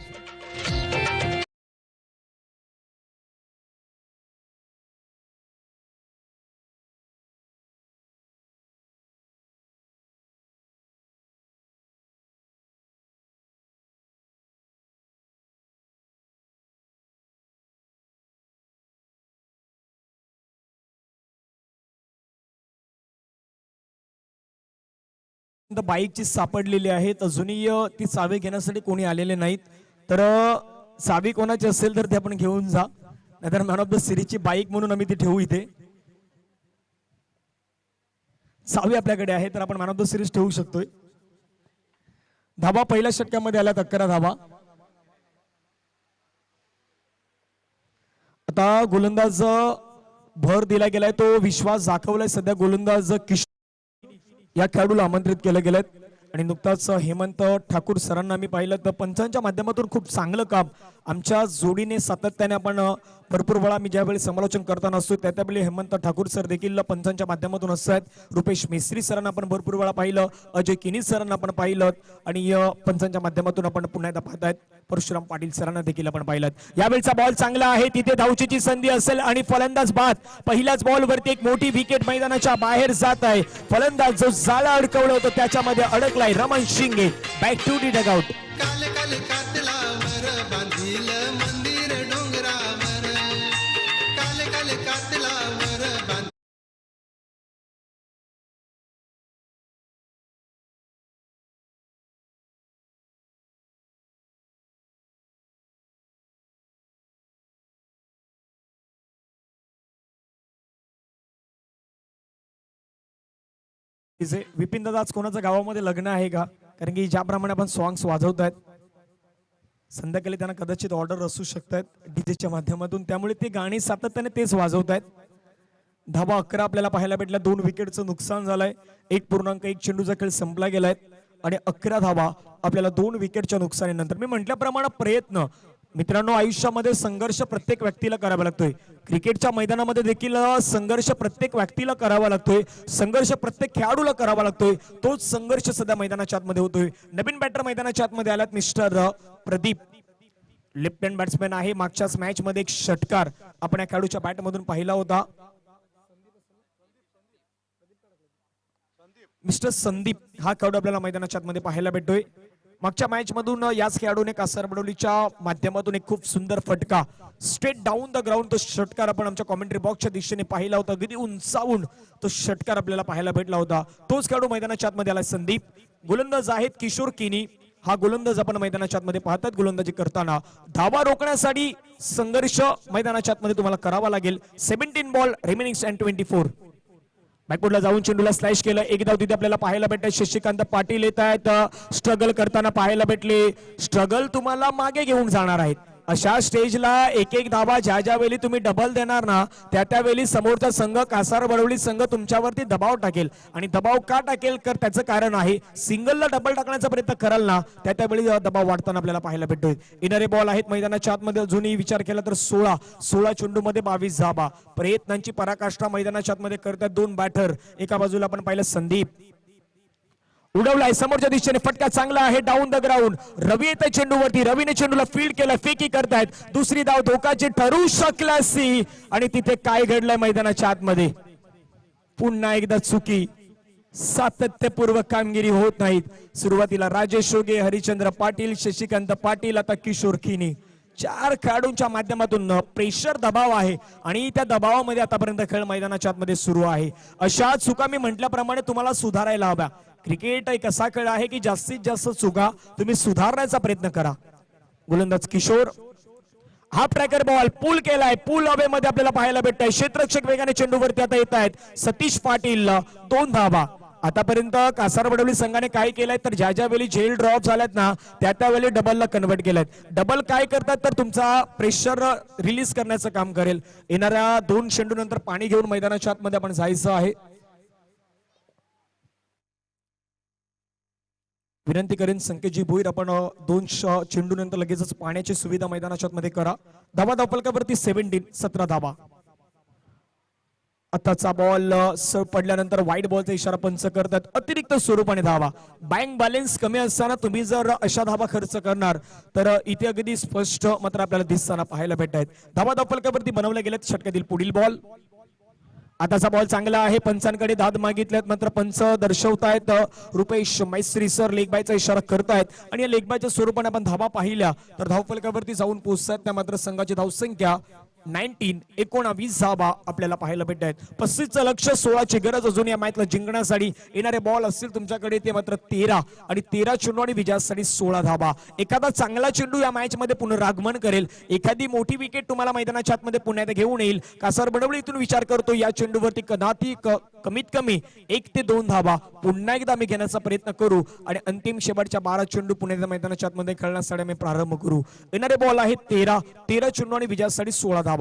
बाईकची सापडलेली आहेत, अजूनही ती चावी घेण्यासाठी कोणी आलेले नाहीत. तर चावी कोणाची असेल तर ते आपण घेऊन जा, नाहीतर मॅन ऑफ द सिरीजची बाईक म्हणून आम्ही ती ठेवू इथे. चावी आपल्याकडे आहे तर आपण मॅन ऑफ द सिरीज ठेवू शकतोय. धावा पहिल्या षटकामध्ये आल्या 11 धावा. आता गोलंदाज भर दिला गेलाय, तो विश्वास दाखवलाय सध्या गोलंदाज किशोर या खेळाडूला आमंत्रित केलं गेलं. आणि नुकताच हेमंत ठाकूर सरांना मी पाहिलं तर पंचांच्या माध्यमातून खूप चांगलं काम आमच्या जोडीने सातत्याने आपण भरपूर वेळा मी ज्यावेळी समालोचन करताना असतो त्यावेळी हेमंत ठाकूर सर देखील पंचांच्या माध्यमातून असतात. रुपेश मिस्त्री सरांना आपण भरपूर वेळा पाहिलं, अजय किनी सरांना आपण पाहिलं आणि पंचांच्या माध्यमातून आपण पुन्हा एकदा पाहतायत परशुराम पाटील सरांना देखील आपण पाहिलं. यावेळचा बॉल चांगला आहे, तिथे धावचीची संधी असेल आणि फलंदाज बाद. पहिल्याच बॉल वरती एक मोठी विकेट मैदानाच्या बाहेर जात आहे. फलंदाज जो जाळा अडकवलं होतं त्याच्यामध्ये अडकलाय Raman Shinge. Back to the dugout. काले काले कातलावर बांधील मंदिर डोंगरावर, काले काले कातलावर बांध विपिन दादा, आज कोणाचं गावामध्ये लग्न आहे का? कारण की ज्याप्रमाणे आपण सॉंग्स वाजवत आहेत संध्याकाळी त्यांना कदाचित ऑर्डर असू शकतात डीजेच्या माध्यमातून, त्यामुळे ते गाणी सातत्याने तेच वाजवत आहेत. धावा 11 आपल्याला पाहायला भेटल्या. 2 विकेटचं नुकसान झालंय. 1.1 चेंडूचा खेळ संपला गेलाय आणि 11 धावा आपल्याला 2 विकेटच्या नुकसानीनंतर. मी म्हटल्याप्रमाणे प्रयत्न मित्रांनो, आयुष्यामध्ये संघर्ष प्रत्येक व्यक्तीला करावा लागतोय. क्रिकेटच्या मैदानामध्ये देखील संघर्ष प्रत्येक व्यक्तीला करावा लागतोय, संघर्ष प्रत्येक खेळाडूला करावा लागतोय. तोच संघर्ष सध्या मैदानाच्या आतमध्ये होतोय. नवीन बॅटर मैदानाच्या आतमध्ये आलात mister Pradeep, left hand batsman आहे. मागच्याच मॅच मध्ये एक षटकार आपण या खेळाडूच्या बॅट मधून पाहिला होता. मिस्टर संदीप हा खेळाडू आपल्याला मैदानाच्या आतमध्ये पाहायला भेटतोय. मागच्या मॅच मधून याच खेळाडूने कासारबडवलीच्या माध्यमातून एक खूप सुंदर फटका स्ट्रेट डाऊन द ग्राउंड तो षटकार आपण आमच्या कॉमेंट्री बॉक्सच्या दिशेने पाहिला होता. अगदी उंचावून तो षटकार आपल्याला पाहायला भेटला होता. तोच खेळाडू मैदानाच्या आतमध्ये आला. संदीप गोलंदाज आहेत किशोर किनी. हा गोलंदाज आपण मैदानाच्या आतमध्ये पाहतात. गोलंदाजी करताना धावा रोखण्यासाठी संघर्ष मैदानाच्या आतमध्ये तुम्हाला करावा लागेल. 17 बॉल रिमेनिंग अँड 24. बॅकवर्डला जाऊन चेंडूला स्लॅश केलं. एक धाव तिथे आपल्याला पाहायला भेटत. शशिकांत पाटील येत आहेत. स्ट्रगल करताना पाहायला भेटले. स्ट्रगल तुम्हाला मागे घेऊन जाणार आहेत. अशा स्टेजला एक एक धावा ज्या ज्या वेळी तुम्ही डबल देणार ना त्या त्यावेळी समोरचा संघ कासारबडवली संघ तुमच्यावरती दबाव टाकेल. आणि दबाव का टाकेल तर त्याचं कारण आहे सिंगलला डबल टाकण्याचा प्रयत्न कराल ना त्या त्यावेळी दबाव वाढताना आपल्याला पाहायला भेटतोय. येणारे बॉल आहेत मैदानाच्या आतमध्ये. अजूनही विचार केला तर 16 चेंडूमध्ये 22 धावा. प्रयत्नांची पराकाष्ठा मैदानाच्या आतमध्ये करतात दोन बॅटर. एका बाजूला आपण पाहिलं संदीप उडवलाय समोरच्या दिशेने. फटका चांगला आहे डाऊन द ग्राउंड. रवी येते चेंडूवरती. रवीने चेंडूला फील्ड केलं. फेकी करतायत. दुसरी धाव धोकाची ठरू शकला सी. आणि तिथे काय घडलंय मैदानाच्या आतमध्ये पुन्हा एकदा चुकी. सातत्यपूर्वक कामगिरी होत नाहीत. सुरुवातीला राजेश शोगे, हरिचंद्र पाटील, शशिकांत पाटील, आता किशोर खिनी. 4 खेळाडूंच्या माध्यमातून प्रेशर दबाव आहे आणि त्या दबावामध्ये आतापर्यंत खेळ मैदानाच्या आतमध्ये सुरू आहे. अशा चुका मी म्हटल्याप्रमाणे तुम्हाला सुधारायला हव्या. क्रिकेट एक असा खेळ आहे की जास्तीत जास्त चुका तुम्ही सुधारण्याचा प्रयत्न करा. गोलंदाज किशोर. हा ट्रॅकर बॉल पूल केलाय. पूल हवेमध्ये आपल्याला पाहायला भेटतंय. क्षेत्ररक्षक वेगाने चेंडूवरती आता येत आहेत. सतीश पाटील 2 धावा. आतापर्यंत कासारबडवली संघाने काय केलंय तर ज्या ज्या वेळी झेल ड्रॉप झाल्यात ना त्या त्यावेळी डबलला कन्वर्ट केलंय. डबल काय करतात तर तुमचा प्रेशर रिलीज करण्याचं काम करेल. येणाऱ्या 2 चेंडू नंतर पाणी घेऊन मैदानाच्या आतमध्ये आपण जायचं आहे. विनंती करेन संकेतजी भोईर आपण 2 चेंडू नंतर लगेचच पाण्याची सुविधा मैदानाच्या आतमध्ये करा. धावा धावफलकावरती 17 धावा. आताचा बॉल पडल्यानंतर व्हाईट बॉलचा इशारा पंच करतात. अतिरिक्त स्वरूपाने धावा. बँक बॅलन्स कमी असताना तुम्ही जर अशा धावा खर्च करणार तर इथे अगदी स्पष्ट मात्र आपल्याला दिसताना पाहायला भेटत आहेत. धावा धावफलकावरती बनवल्या गेल्यात. षटकातील पुढील बॉल. आताचा बॉल चांगला आहे. पंचांकडे दाद मागितल्यात मात्र पंच दर्शवतायत. रुपेश मैत्री सर लेग बायचा इशारा करतायत आणि या लेग बायच्या स्वरूपाने आपण धावा पाहिल्या तर धावफलकावरती जाऊन पोहोचतात. त्या मात्र संघाची धावसंख्या 19 धावा आपल्याला पाहायला भेटत आहेत. 35चं लक्ष 16ची गरज अजून या मॅचला जिंकण्यासाठी. येणारे बॉल असतील तुमच्याकडे ते मात्र 13 आणि 13 चेंडू आणि विजयासाठी 16 धावा. एखादा चांगला चेंडू या मॅच मध्ये पुनरागमन करेल. एखादी मोठी विकेट तुम्हाला मैदानाच्या आतमध्ये पुन्हा एकदा घेऊन येईल. कासारबडवली इथून विचार करतो या चेंडूवरती कदाचित कमीत कमी 1 ते 2 धावा पुन्हा एकदा आम्ही घेण्याचा प्रयत्न करू आणि अंतिम शेवटच्या 12 चेंडू पुन्हा एकदा मैदानाच्या आतमध्ये खेळण्यासाठी आम्ही प्रारंभ करू. येणारे बॉल आहेत 13 चेंडू आणि विजयासाठी 16 धावा.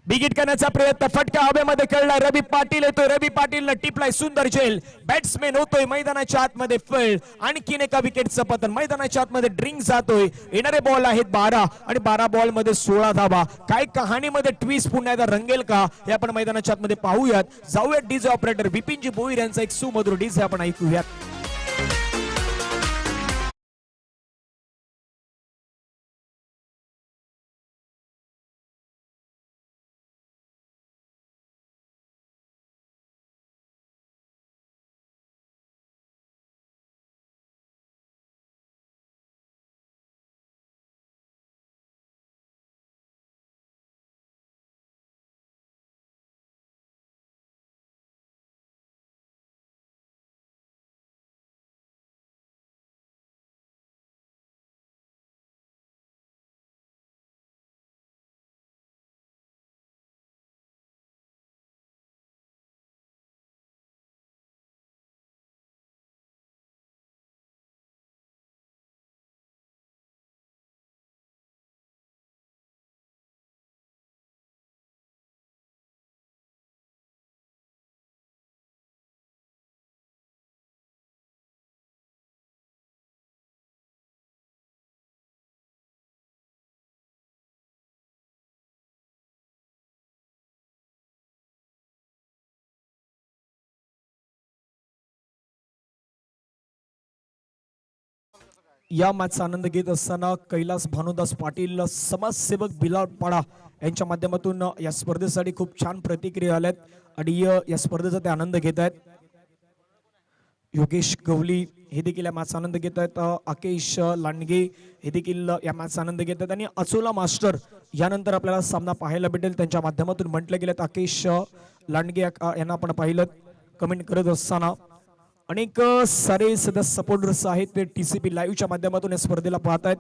बिगिट करण्याचा प्रयत्न. फटका हवेमध्ये खेळलाय. रवी पाटील येतोय. रवी पाटीलनं टिपलाय सुंदर झेल. बॅट्समॅन होतोय मैदानाच्या आतमध्ये फील्ड. आणखीन एका विकेटचं पतन. मैदानाच्या आतमध्ये ड्रिंक जातोय. येणारे बॉल आहेत 12 आणि 12 बॉल मध्ये 16 धावा. काय कहाणीमध्ये ट्विस्ट पुन्हा एकदा रंगेल का हे आपण मैदानाच्या आतमध्ये पाहूयात. जाऊयात डीजे ऑपरेटर बिपिनजी भोईर यांचा एक सुमधुर डीजे आपण ऐकूयात. या मॅचचा आनंद घेत असताना कैलास भानुदास पाटील, समाजसेवक बिलाल पाडा यांच्या माध्यमातून या स्पर्धेसाठी खूप छान प्रतिक्रिया आल्यात आणि या स्पर्धेचा ते आनंद घेत आहेत. योगेश गवली हे देखील या मॅच आनंद घेत आहेत. आकेश लांडगे हे देखील या मॅच आनंद घेत आहेत आणि अचोला मास्टर यानंतर आपल्याला सामना पाहायला भेटेल. त्यांच्या माध्यमातून म्हटलं गेलं आकेश लांडगे यांना आपण पाहिलं कमेंट करत असताना. अनेक सारे सदस्य सपोर्टर्स आहेत ते TCP लाईव्हच्या माध्यमातून या स्पर्धेला पाहत आहेत.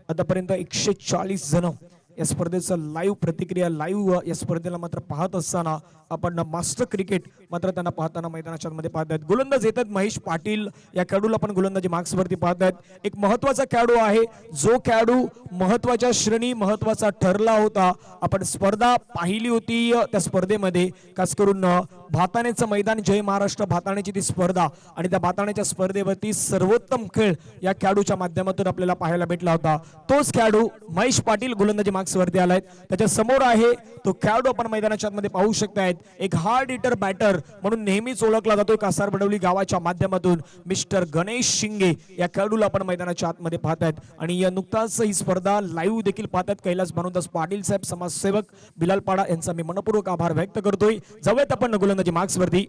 आतापर्यंत 140 जण या स्पर्धेचं लाईव्ह प्रतिक्रिया लाईव्ह या स्पर्धेला मात्र पाहत असताना आपण मास्टर क्रिकेट मात्र त्यांना पाहताना मैदानाच्या मध्ये पाहत आहेत. गोलंदाज येतात महेश पाटील या खेळाडूला पण गोलंदाजी मार्क्सवरती पाहत आहेत. एक महत्वाचा खेळाडू आहे जो खेळाडू महत्वाच्या श्रेणी महत्वाचा ठरला होता. आपण स्पर्धा पाहिली होती त्या स्पर्धेमध्ये खास करून भाताणेचं मैदान जय महाराष्ट्र भाताणेची ती स्पर्धा आणि त्या भाताणेच्या स्पर्धेवरती सर्वोत्तम खेळ या खेळाडूच्या माध्यमातून आपल्याला पाहायला भेटला होता. तोच खेळाडू महेश पाटील गोलंदाजी मार्क्सवरती आलाय. त्याच्या समोर आहे तो खेळाडू आपण मैदानाच्या मध्ये पाहू शकतायत. एक हार्ड हिटर बॅटर म्हणून नेहमीच ओळखला जातो कासार बडवली गावाच्या माध्यमातून मिस्टर गणेश शिंगे या खेळाडूला आपण मैदानाच्या आतमध्ये पाहतायत. आणि या नुकताच ही स्पर्धा लाईव्ह देखील पाहतात कैलास भानुदास पाटील साहेब समाजसेवक बिलाल पाडा यांचा मी मनपूर्वक आभार व्यक्त करतोय. जाऊयात आपण गोलंदाजी मार्क्सवरती.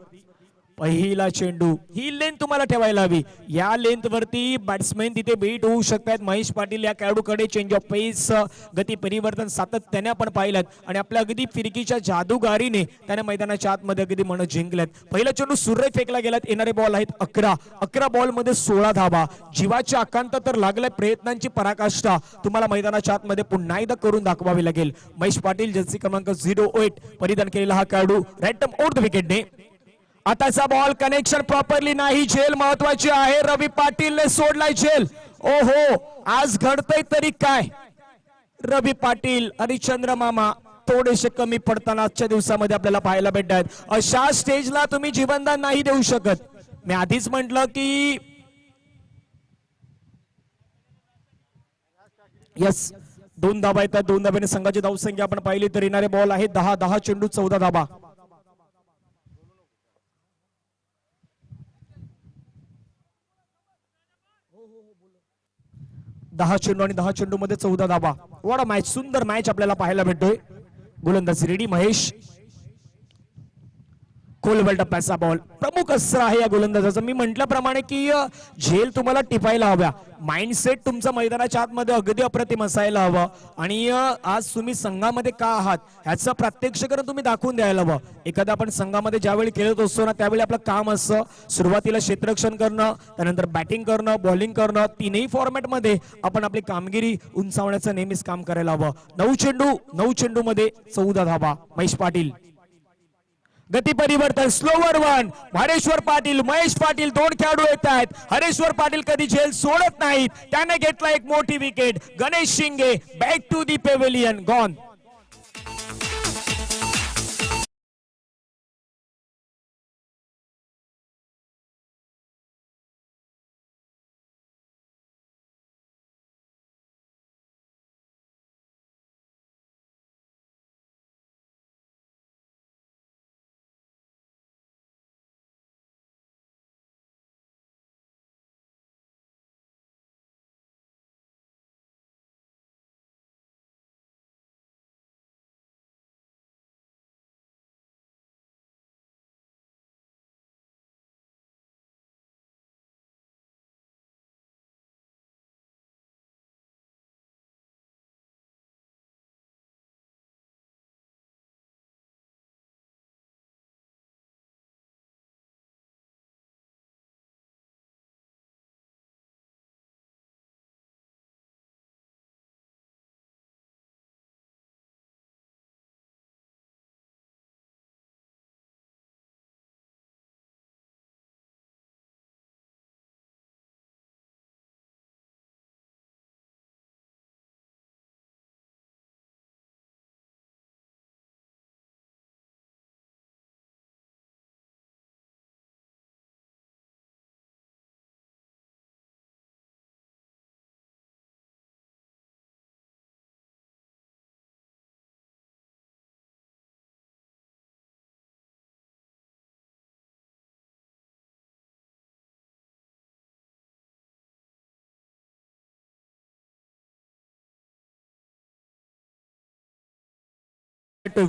पहिला चेंडू ही लेंथ तुम्हाला ठेवायला हवी. या लेंथ वरती बॅट्समॅन तिथे बीट होऊ शकतात. महेश पाटील या खेळाडूकडे चेंज ऑफ पेस गती परिवर्तन सातत्याने आपण पाहिलं आणि आपल्या अगदी फिरकीच्या जादूगारीने त्याने मैदानाच्या आतमध्ये अगदी मन जिंकल्यात. पहिला चेंडू सुरेख फेकला गेलात. येणारे बॉल आहेत 11 बॉल मध्ये 16 धावा. जीवाच्या आकांत तर लागलाय. प्रयत्नांची पराकाष्ठा तुम्हाला मैदानाच्या आतमध्ये पुन्हा एकदा करून दाखवावी लागेल. महेश पाटील जर्सी क्रमांक 08 परिधान केलेला हा खेळाडू राईट टर्म आउट द विकेटने. आताचा बॉल कनेक्शन प्रॉपरली नाही. झेल महत्वाची आहे. रवी पाटीलने सोडलाय झेल. ओहो आज घडतंय तरी काय. रवी पाटील आणि चंद्रमामा थोडेसे कमी पडताना आजच्या दिवसामध्ये आपल्याला पाहायला भेटतात. अशा स्टेजला तुम्ही जीवनदान नाही देऊ शकत. मी आधीच म्हटलं की यस 2 धाबा येतात. 2 धाब्याने संघाची धावसंख्या आपण पाहिली तर येणारे बॉल आहे 10 चेंडू 14 धाबा. 10 चेंडू आणि 10 चेंडू मध्ये 14 धाबा. What a match. सुंदर मॅच आपल्याला पाहायला भेटतोय. गोलंदाज रेडी महेश. खोलबल टप्प्याचा बॉल प्रमुख अस्त्र आहे या गोलंदाजाचं. मी म्हटल्याप्रमाणे की झेल तुम्हाला टिपायला हव्या. माइंडसेट तुमचं मैदानाच्या आतमध्ये अगदी अप्रतिम असायला हवं. आणि आज तुम्ही संघामध्ये का आहात ह्याचं प्रात्यक्षिकरण तुम्ही दाखवून द्यायला हवं. एखादा आपण संघामध्ये ज्यावेळी खेळत असतो ना त्यावेळी आपलं काम असतं सुरुवातीला क्षेत्ररक्षण करणं, त्यानंतर बॅटिंग करणं, बॉलिंग करणं. तीनही फॉर्मॅट मध्ये आपण आपली कामगिरी उंचावण्याचं नेहमीच काम करायला हवं. 9 चेंडू मध्ये 14 धाबा. महेश पाटील गती परिवर्तन स्लोवर वन. हरेश्वर पाटील महेश पाटील 2 खेळाडू येत आहेत. हरेश्वर पाटील कधी झेल सोडत नाहीत. त्याने घेतला एक मोठी wicket. Ganesh Shinge back to the pavilion gone.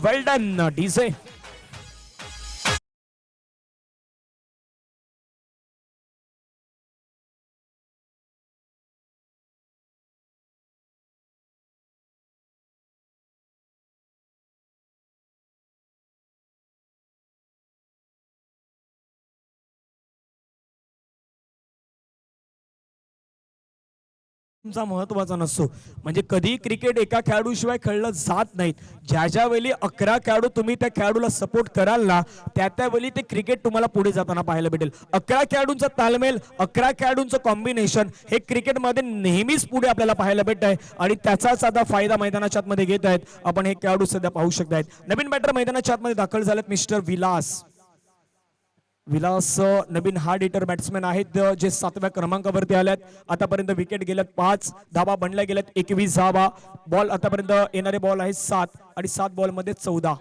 Well done, DJ. चा महत्वाचा नसतो. म्हणजे कधी क्रिकेट एका खेळाडूशिवाय खेळलं जात नाहीत. ज्या वेळी 11 खेळाडू तुम्ही त्या खेळाडूला सपोर्ट कराल ना, त्यावेळी ते क्रिकेट तुम्हाला पुढे जाताना पाहायला भेटेल. 11 खेळाडूंचा ताळमेळ, 11 खेळाडूंचं कॉम्बिनेशन हे क्रिकेटमध्ये नेहमीच पुढे आपल्याला पाहायला भेटत आहे आणि त्याचाच आता फायदा मैदानाच्या आतमध्ये घेत आहेत. आपण हे खेळाडू सध्या पाहू शकतायत. नवीन बॅटर मैदानाच्या आतमध्ये दाखल झालेत मिस्टर विलास. नवीन हार्ड हिटर बॅट्समॅन आहेत जे 7व्या क्रमांकावरती आल्यात. आतापर्यंत विकेट गेल्यात 5, धाबा बनल्या गेल्यात 21 धाबा. बॉल आतापर्यंत येणारे बॉल आहेत 7 आणि 7 बॉल मध्ये 14.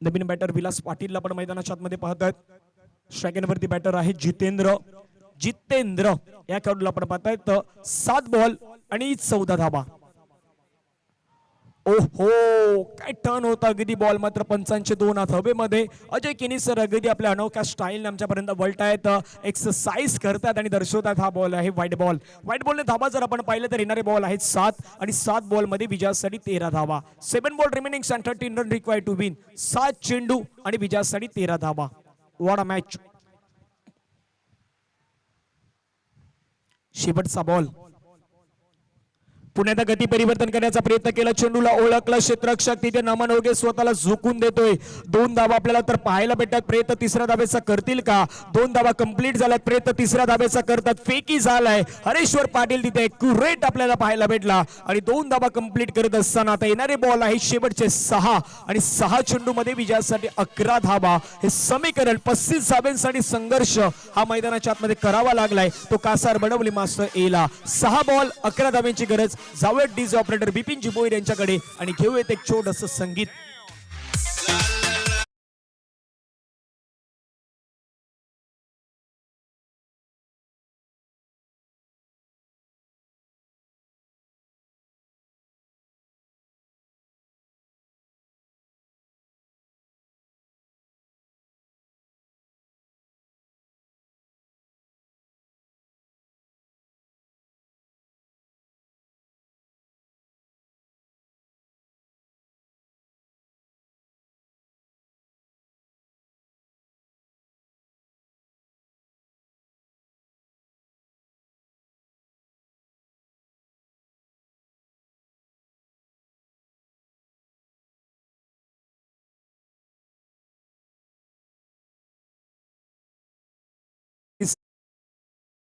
नवीन बॅटर विलास पाटील आपण मैदानाच्या आतमध्ये पाहतात. स्ट्रायकरवरती बॅटर आहे जितेंद्र. या खेळाडूला आपण पाहतायत 7 बॉल आणि 14 धाबा. ओहो, काय टर्न होता अगदी. बॉल मात्र पंचांचे 2 हात हवेमध्ये. अजय किनी सर अगदी आपल्या अनोख्या स्टाईल आमच्यापर्यंत वळतायत, एक्सरसाइज करतात आणि दर्शवतात. हा बॉल आहे व्हाईट बॉल. व्हाईट बॉलने धाबा जर आपण पाहिलं तर येणारे बॉल आहेत 7 आणि 7 बॉल मध्ये विजयासाठी 13 धाबा. 7 ball remaining 13 run required to win. 7 चेंडू आणि विजयासाठी 13 धाबा. What a match. शेवटचा बॉल. पुण्यात गती परिवर्तन करण्याचा प्रयत्न केला. चेंडूला ओळखला क्षेत्ररक्षक, तिथे नमन ओगे स्वतःला झोकून देतोय. 2 धाबा आपल्याला तर पाहायला भेटतात. प्रयत्न तिसऱ्या धाब्याचा करतील का? 2 धाबा कंप्लीट झाल्यात. प्रयत्न तिसऱ्या धाब्याचा करतात. फेकी झालाय. हरेश्वर पाटील तिथे एक्युरेट आपल्याला पाहायला भेटला आणि 2 धाबा कंप्लीट करत असताना आता येणारे बॉल आहे शेवटचे 6 आणि 6 चेंडू मध्ये विजयासाठी 11 धाबा. हे समीकरण 35 धाब्यांसाठी संघर्ष हा मैदानाच्या आतमध्ये करावा लागलाय. तो कासार बनवली मास्टर एला. 6 बॉल 11 धाब्यांची गरज. जाऊयात डीज ऑपरेटर बिपिन जी भोईर यांच्याकडे आणि घेऊयात एक छोटंसं संगीत.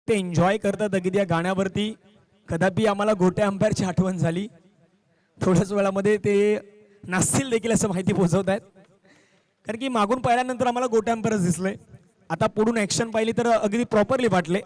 ते एन्जॉय करतात अगदी या गाण्यावरती. कदापि आम्हाला गोट्या अंपायरची आठवण झाली. थोड्याच वेळामध्ये ते नाचतील देखील असं माहिती पोहोचवत आहेत. कारण की मागून पाहिल्यानंतर आम्हाला गोट्या अंपायरच दिसले. आता पुढून ऍक्शन पाहिली तर अगदी प्रॉपरली वाटले.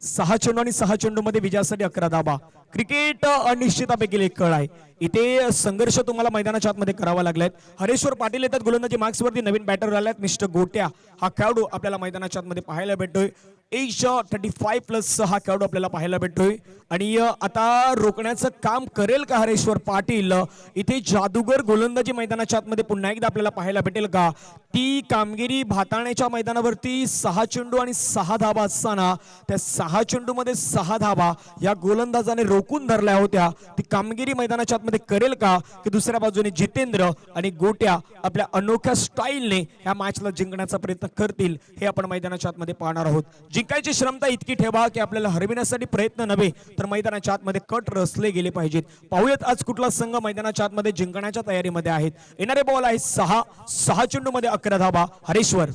6 चेंडू आणि 6 चेंडू मध्ये विजयासाठी 11 धाबा. क्रिकेट अनिश्चितापैकी एक कळ आहे. इथे संघर्ष तुम्हाला मैदानाच्या आतमध्ये करावा लागलाय. हरेश्वर पाटील येतात गोलंदाजी मार्क्सवरती. नवीन बॅटर आल्यात मिस्टर गोट्या. हा खेळाडू आपल्याला मैदानाच्या आतमध्ये पाहायला भेटतोय. एज 35+ हा खेळाडू आपल्याला पाहायला भेटतोय आणि आता रोखण्याचं काम करेल का हरेश्वर पाटील? इथे जादूगर गोलंदाजी मैदानाच्या आतमध्ये पुन्हा एकदा आपल्याला पाहायला भेटेल का? ती कामगिरी भाताळण्याच्या मैदानावरती 6 चेंडू आणि 6 धाबा असताना त्या 6 चेंडू मध्ये 6 धाबा या गोलंदाजाने रोखून धरल्या होत्या. ती कामगिरी मैदानाच्या आतमध्ये करेल का? की दुसऱ्या बाजूने जितेंद्र आणि गोट्या आपल्या अनोख्या स्टाईलने या मॅचला जिंकण्याचा प्रयत्न करतील हे आपण मैदानाच्या आतमध्ये पाहणार आहोत. जिंकायची क्षमता इतकी ठेवा की आपल्याला हरविण्यासाठी प्रयत्न नव्हे तर मैदानाच्या आतमध्ये कट रचले गेले पाहिजेत. पाहूयात आज कुठला संघ मैदानाच्या आतमध्ये जिंकण्याच्या तयारीमध्ये आहेत. येणारे बॉल आहे 6 चेंडू मध्ये 11 धाबा. हरेश्वर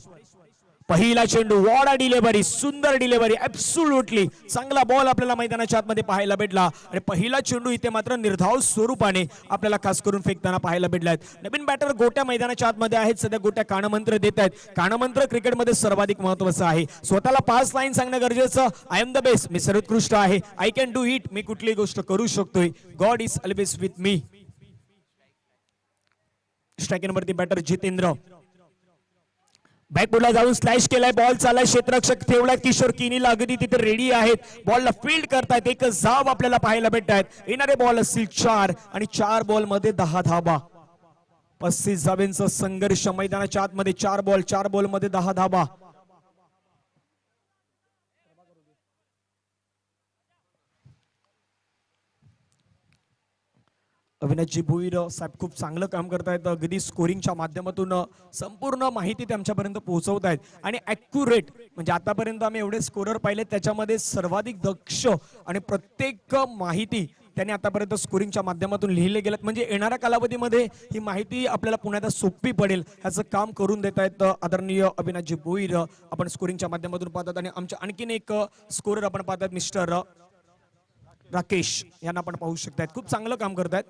पहिला चेंडू. What a delivery. सुंदर डिलिव्हरी. ऍब्सोल्युटली चांगला बॉल आपल्याला मैदानाच्या आतमध्ये पाहायला भेटला आणि पहिला चेंडू इथे मात्र निर्धाव स्वरूपाने आपल्याला खास करून फेकताना पाहायला भेटलाय. नवीन बॅटर गोट्या मैदानाच्या आतमध्ये आहेत. सध्या गोट्या कानमंत्र देत आहेत. कानमंत्र क्रिकेटमध्ये सर्वाधिक महत्वाचं आहे. स्वतःला 5 लाईन सांगणं गरजेचं. I am the best. मी सर्वोत्कृष्ट आहे. I can do it. मी कुठलीही गोष्ट करू शकतोय. God is always with me. Striking batter Jitendra बॅकबोर्डला जाऊन स्लॅश केलाय. बॉल चालाय. क्षेत्ररक्षक ठेवलाय. किशोर किनीला अगदी तिथे रेडी आहेत. बॉलला फील्ड करतायत. एक जाव आपल्याला पाहायला भेटतायत. येणारे बॉल असतील 4 आणि 4 बॉल मध्ये 10 धाबा. 35 धाब्यांचा संघर्ष मैदानाच्या आतमध्ये. 4 बॉल मध्ये 10 धाबा. अविनाशजी भोईर साहेब खूप चांगलं काम करतायत. अगदी स्कोरिंगच्या माध्यमातून संपूर्ण माहिती ते आमच्यापर्यंत पोहोचवत आहेत आणि ॲक्युरेट म्हणजे आतापर्यंत आम्ही एवढे स्कोरर पाहिले त्याच्यामध्ये सर्वाधिक दक्ष आणि प्रत्येक माहिती त्यांनी आतापर्यंत स्कोरिंगच्या माध्यमातून लिहिले गेलेत. म्हणजे येणाऱ्या कालावधीमध्ये ही माहिती आपल्याला पुण्यात सोपी पडेल ह्याचं काम करून देत आहेत आदरणीय अविनाशजी भोईर. आपण स्कोरिंगच्या माध्यमातून पाहतात आणि आमच्या आणखीन एक स्कोरर आपण पाहतात मिस्टर राकेश यांना आपण पाहू शकतात. खूप चांगलं काम करतायत.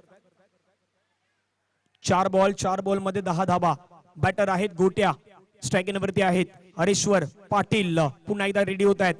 4 बॉल मध्ये 10 धाबा. बॅटर आहेत गोट्या, स्ट्रायकिंग वरती आहेत हरेश्वर पाटील. पुन्हा एकदा रेडी होत आहेत.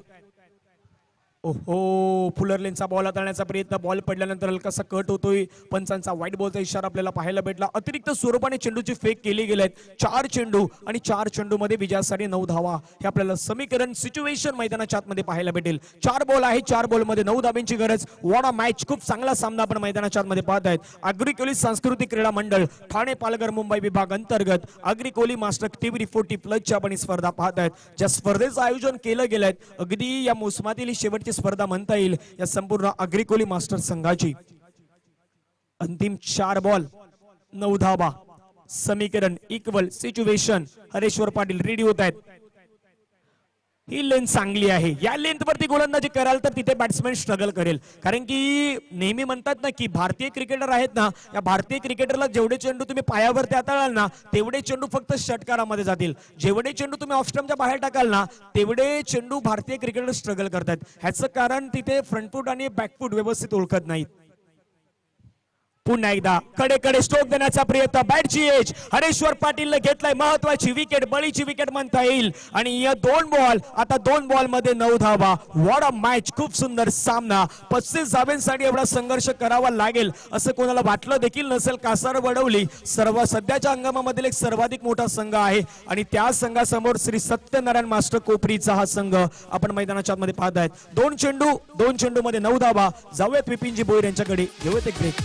ओहो, फुलर लेनचा बॉल हाताळण्याचा प्रयत्न, बॉल पडल्यानंतर हलकासा कट होतोय. पंचांचा व्हाईट बॉलचा इशारा आपल्याला पाहायला भेटला. अतिरिक्त स्वरूपाने चेंडूची फेक केली गेलेत. 4 चेंडू आणि 4 चेंडू मध्ये विजयासाठी 9 धावा हे आपल्याला समीकरण सिच्युएशन मैदानाच्या आतमध्ये पाहायला भेटेल. 4 बॉल आहे, 4 बॉल मध्ये 9 धाब्यांची गरज. वॉट अ मॅच, खूप चांगला सामना आपण मैदानाच्या आतमध्ये पाहत आहेत. अग्रिकोली सांस्कृतिक क्रीडा मंडळ ठाणे पालघर मुंबई विभाग अंतर्गत अग्रिकोली मास्टर टीव्ही 40 प्लसची आपण ही स्पर्धा पाहत आहेत. ज्या स्पर्धेचं आयोजन केलं गेलंय अगदी या मोसमातील शेवटची स्पर्धा म्हणता येईल या संपूर्ण अग्रिकोली मास्टर संघाची. अंतिम 4 बॉल 9 धाबा. समीकरण equal situation. Hareshwar Patil ready होत आहेत. ही लेंथ चांगली आहे. या लेंथ वरती गोलंदाजी कराल तर तिथे बॅट्समॅन स्ट्रगल करेल. कारण की नेहमी म्हणतात ना की भारतीय क्रिकेटर आहेत ना, या भारतीय क्रिकेटरला जेवढे चेंडू तुम्ही पायावरती हाताळाल ना तेवढे चेंडू फक्त षटकारामध्ये जातील. जेवढे चेंडू तुम्ही ऑफ स्टंपच्या बाहेर टाकाल ना तेवढे चेंडू भारतीय क्रिकेटर स्ट्रगल करतात. ह्याचं कारण तिथे फ्रंटफूट आणि बॅकफूट व्यवस्थित ओळखत नाहीत. पुन्हा एकदा कडे स्ट्रोक देण्याचा प्रयत्न. बॅटची एज हरेश्वर पाटील घेतलाय. महत्वाची विकेट, बळीची विकेट म्हणता येईल. आणि या 2 बॉल, आता 2 बॉल मध्ये 9 धावा. वॉट अ मॅच, खूप सुंदर सामना. 35 धाब्यांसाठी एवढा संघर्ष करावा लागेल असं कोणाला वाटलं देखील नसेल. कासार वडवली सध्याच्या हंगामामधील एक सर्वाधिक मोठा संघ आहे आणि त्या संघासमोर श्री सत्यनारायण मास्टर कोपरीचा हा संघ आपण मैदानाच्या मध्ये पाहत आहेत. 2 चेंडू मध्ये 9 धावा. जाऊयात विपिनजी भोईर यांच्याकडे, घेऊयात एक ब्रेक.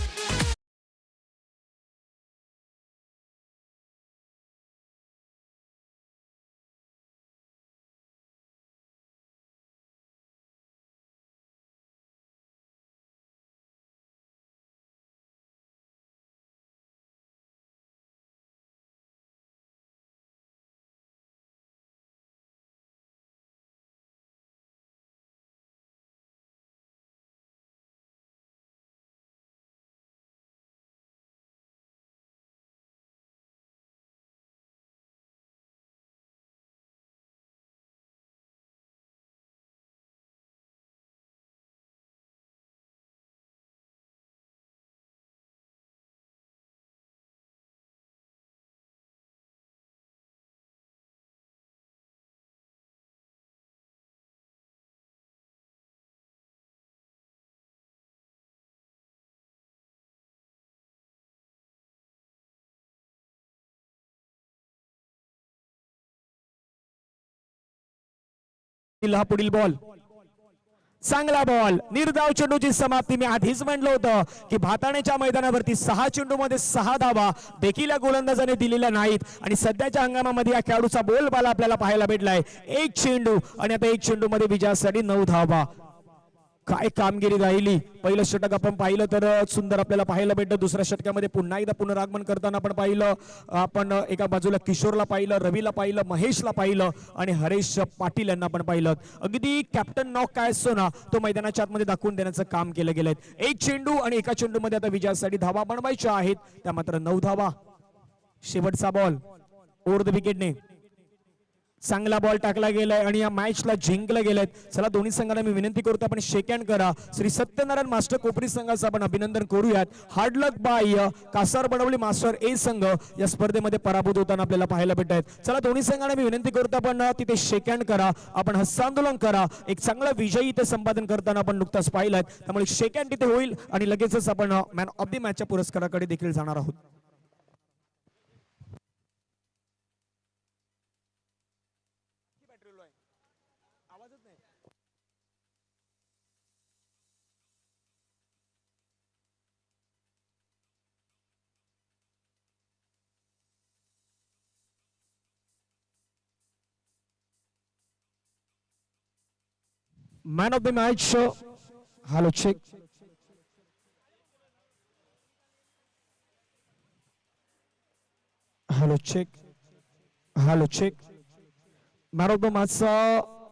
हा पुढील बॉल चांगला बॉल. निर्धाव चेंडूची समाप्ती. मी आधीच म्हणलं होतं की भाताण्याच्या मैदानावरती 6 चेंडू मध्ये 6 धावा देखील या गोलंदाजाने दिलेल्या नाहीत आणि सध्याच्या हंगामामध्ये या खेळाडूचा बोलबाला आपल्याला पाहायला भेटलाय. 1 चेंडू आणि आता 1 चेंडू मध्ये विजयासाठी 9 धावा. काय कामगिरी राहिली. पहिलं षटक आपण पाहिलं तर सुंदर आपल्याला पाहायला भेटतं. दुसऱ्या षटकामध्ये पुन्हा एकदा पुनरागमन करताना आपण पाहिलं. आपण एका बाजूला किशोरला पाहिलं, रवीला पाहिलं, महेशला पाहिलं आणि हरेश पाटील यांना आपण पाहिलं. अगदी कॅप्टन नॉक काय असतो ना तो मैदानाच्या आतमध्ये दाखवून देण्याचं काम केलं गेलंय. 1 चेंडू आणि एका चेंडूमध्ये आता विजयासाठी धावा बनवायच्या आहेत. त्या मात्र 9 धावा. शेवटचा बॉल ओव्हर द विकेटने चांगला बॉल टाकला गेलाय आणि या मॅचला जिंकलं गेलंय. चला दोन्ही संघांना मी विनंती करतो आपण शेक हँड करा. श्री सत्यनारायण मास्टर कोपरी संघाचं आपण अभिनंदन करूयात. हार्ड लक बाय कासार बनवली मास्टर ए संघ या स्पर्धेमध्ये पराभूत होताना आपल्याला पाहायला भेटत आहेत. चला दोन्ही संघांना मी विनंती करतो आपण तिथे शेक हँड करा, आपण हस्तांदोलन करा. एक चांगला विजयी इथे संपादन करताना आपण नुकताच पाहिलाय. त्यामुळे शेक हँड तिथे होईल आणि लगेचच आपण मॅन ऑफ द मॅचच्या पुरस्काराकडे देखील जाणार आहोत. Man of the match hello check. Hello check man of the मॅचचा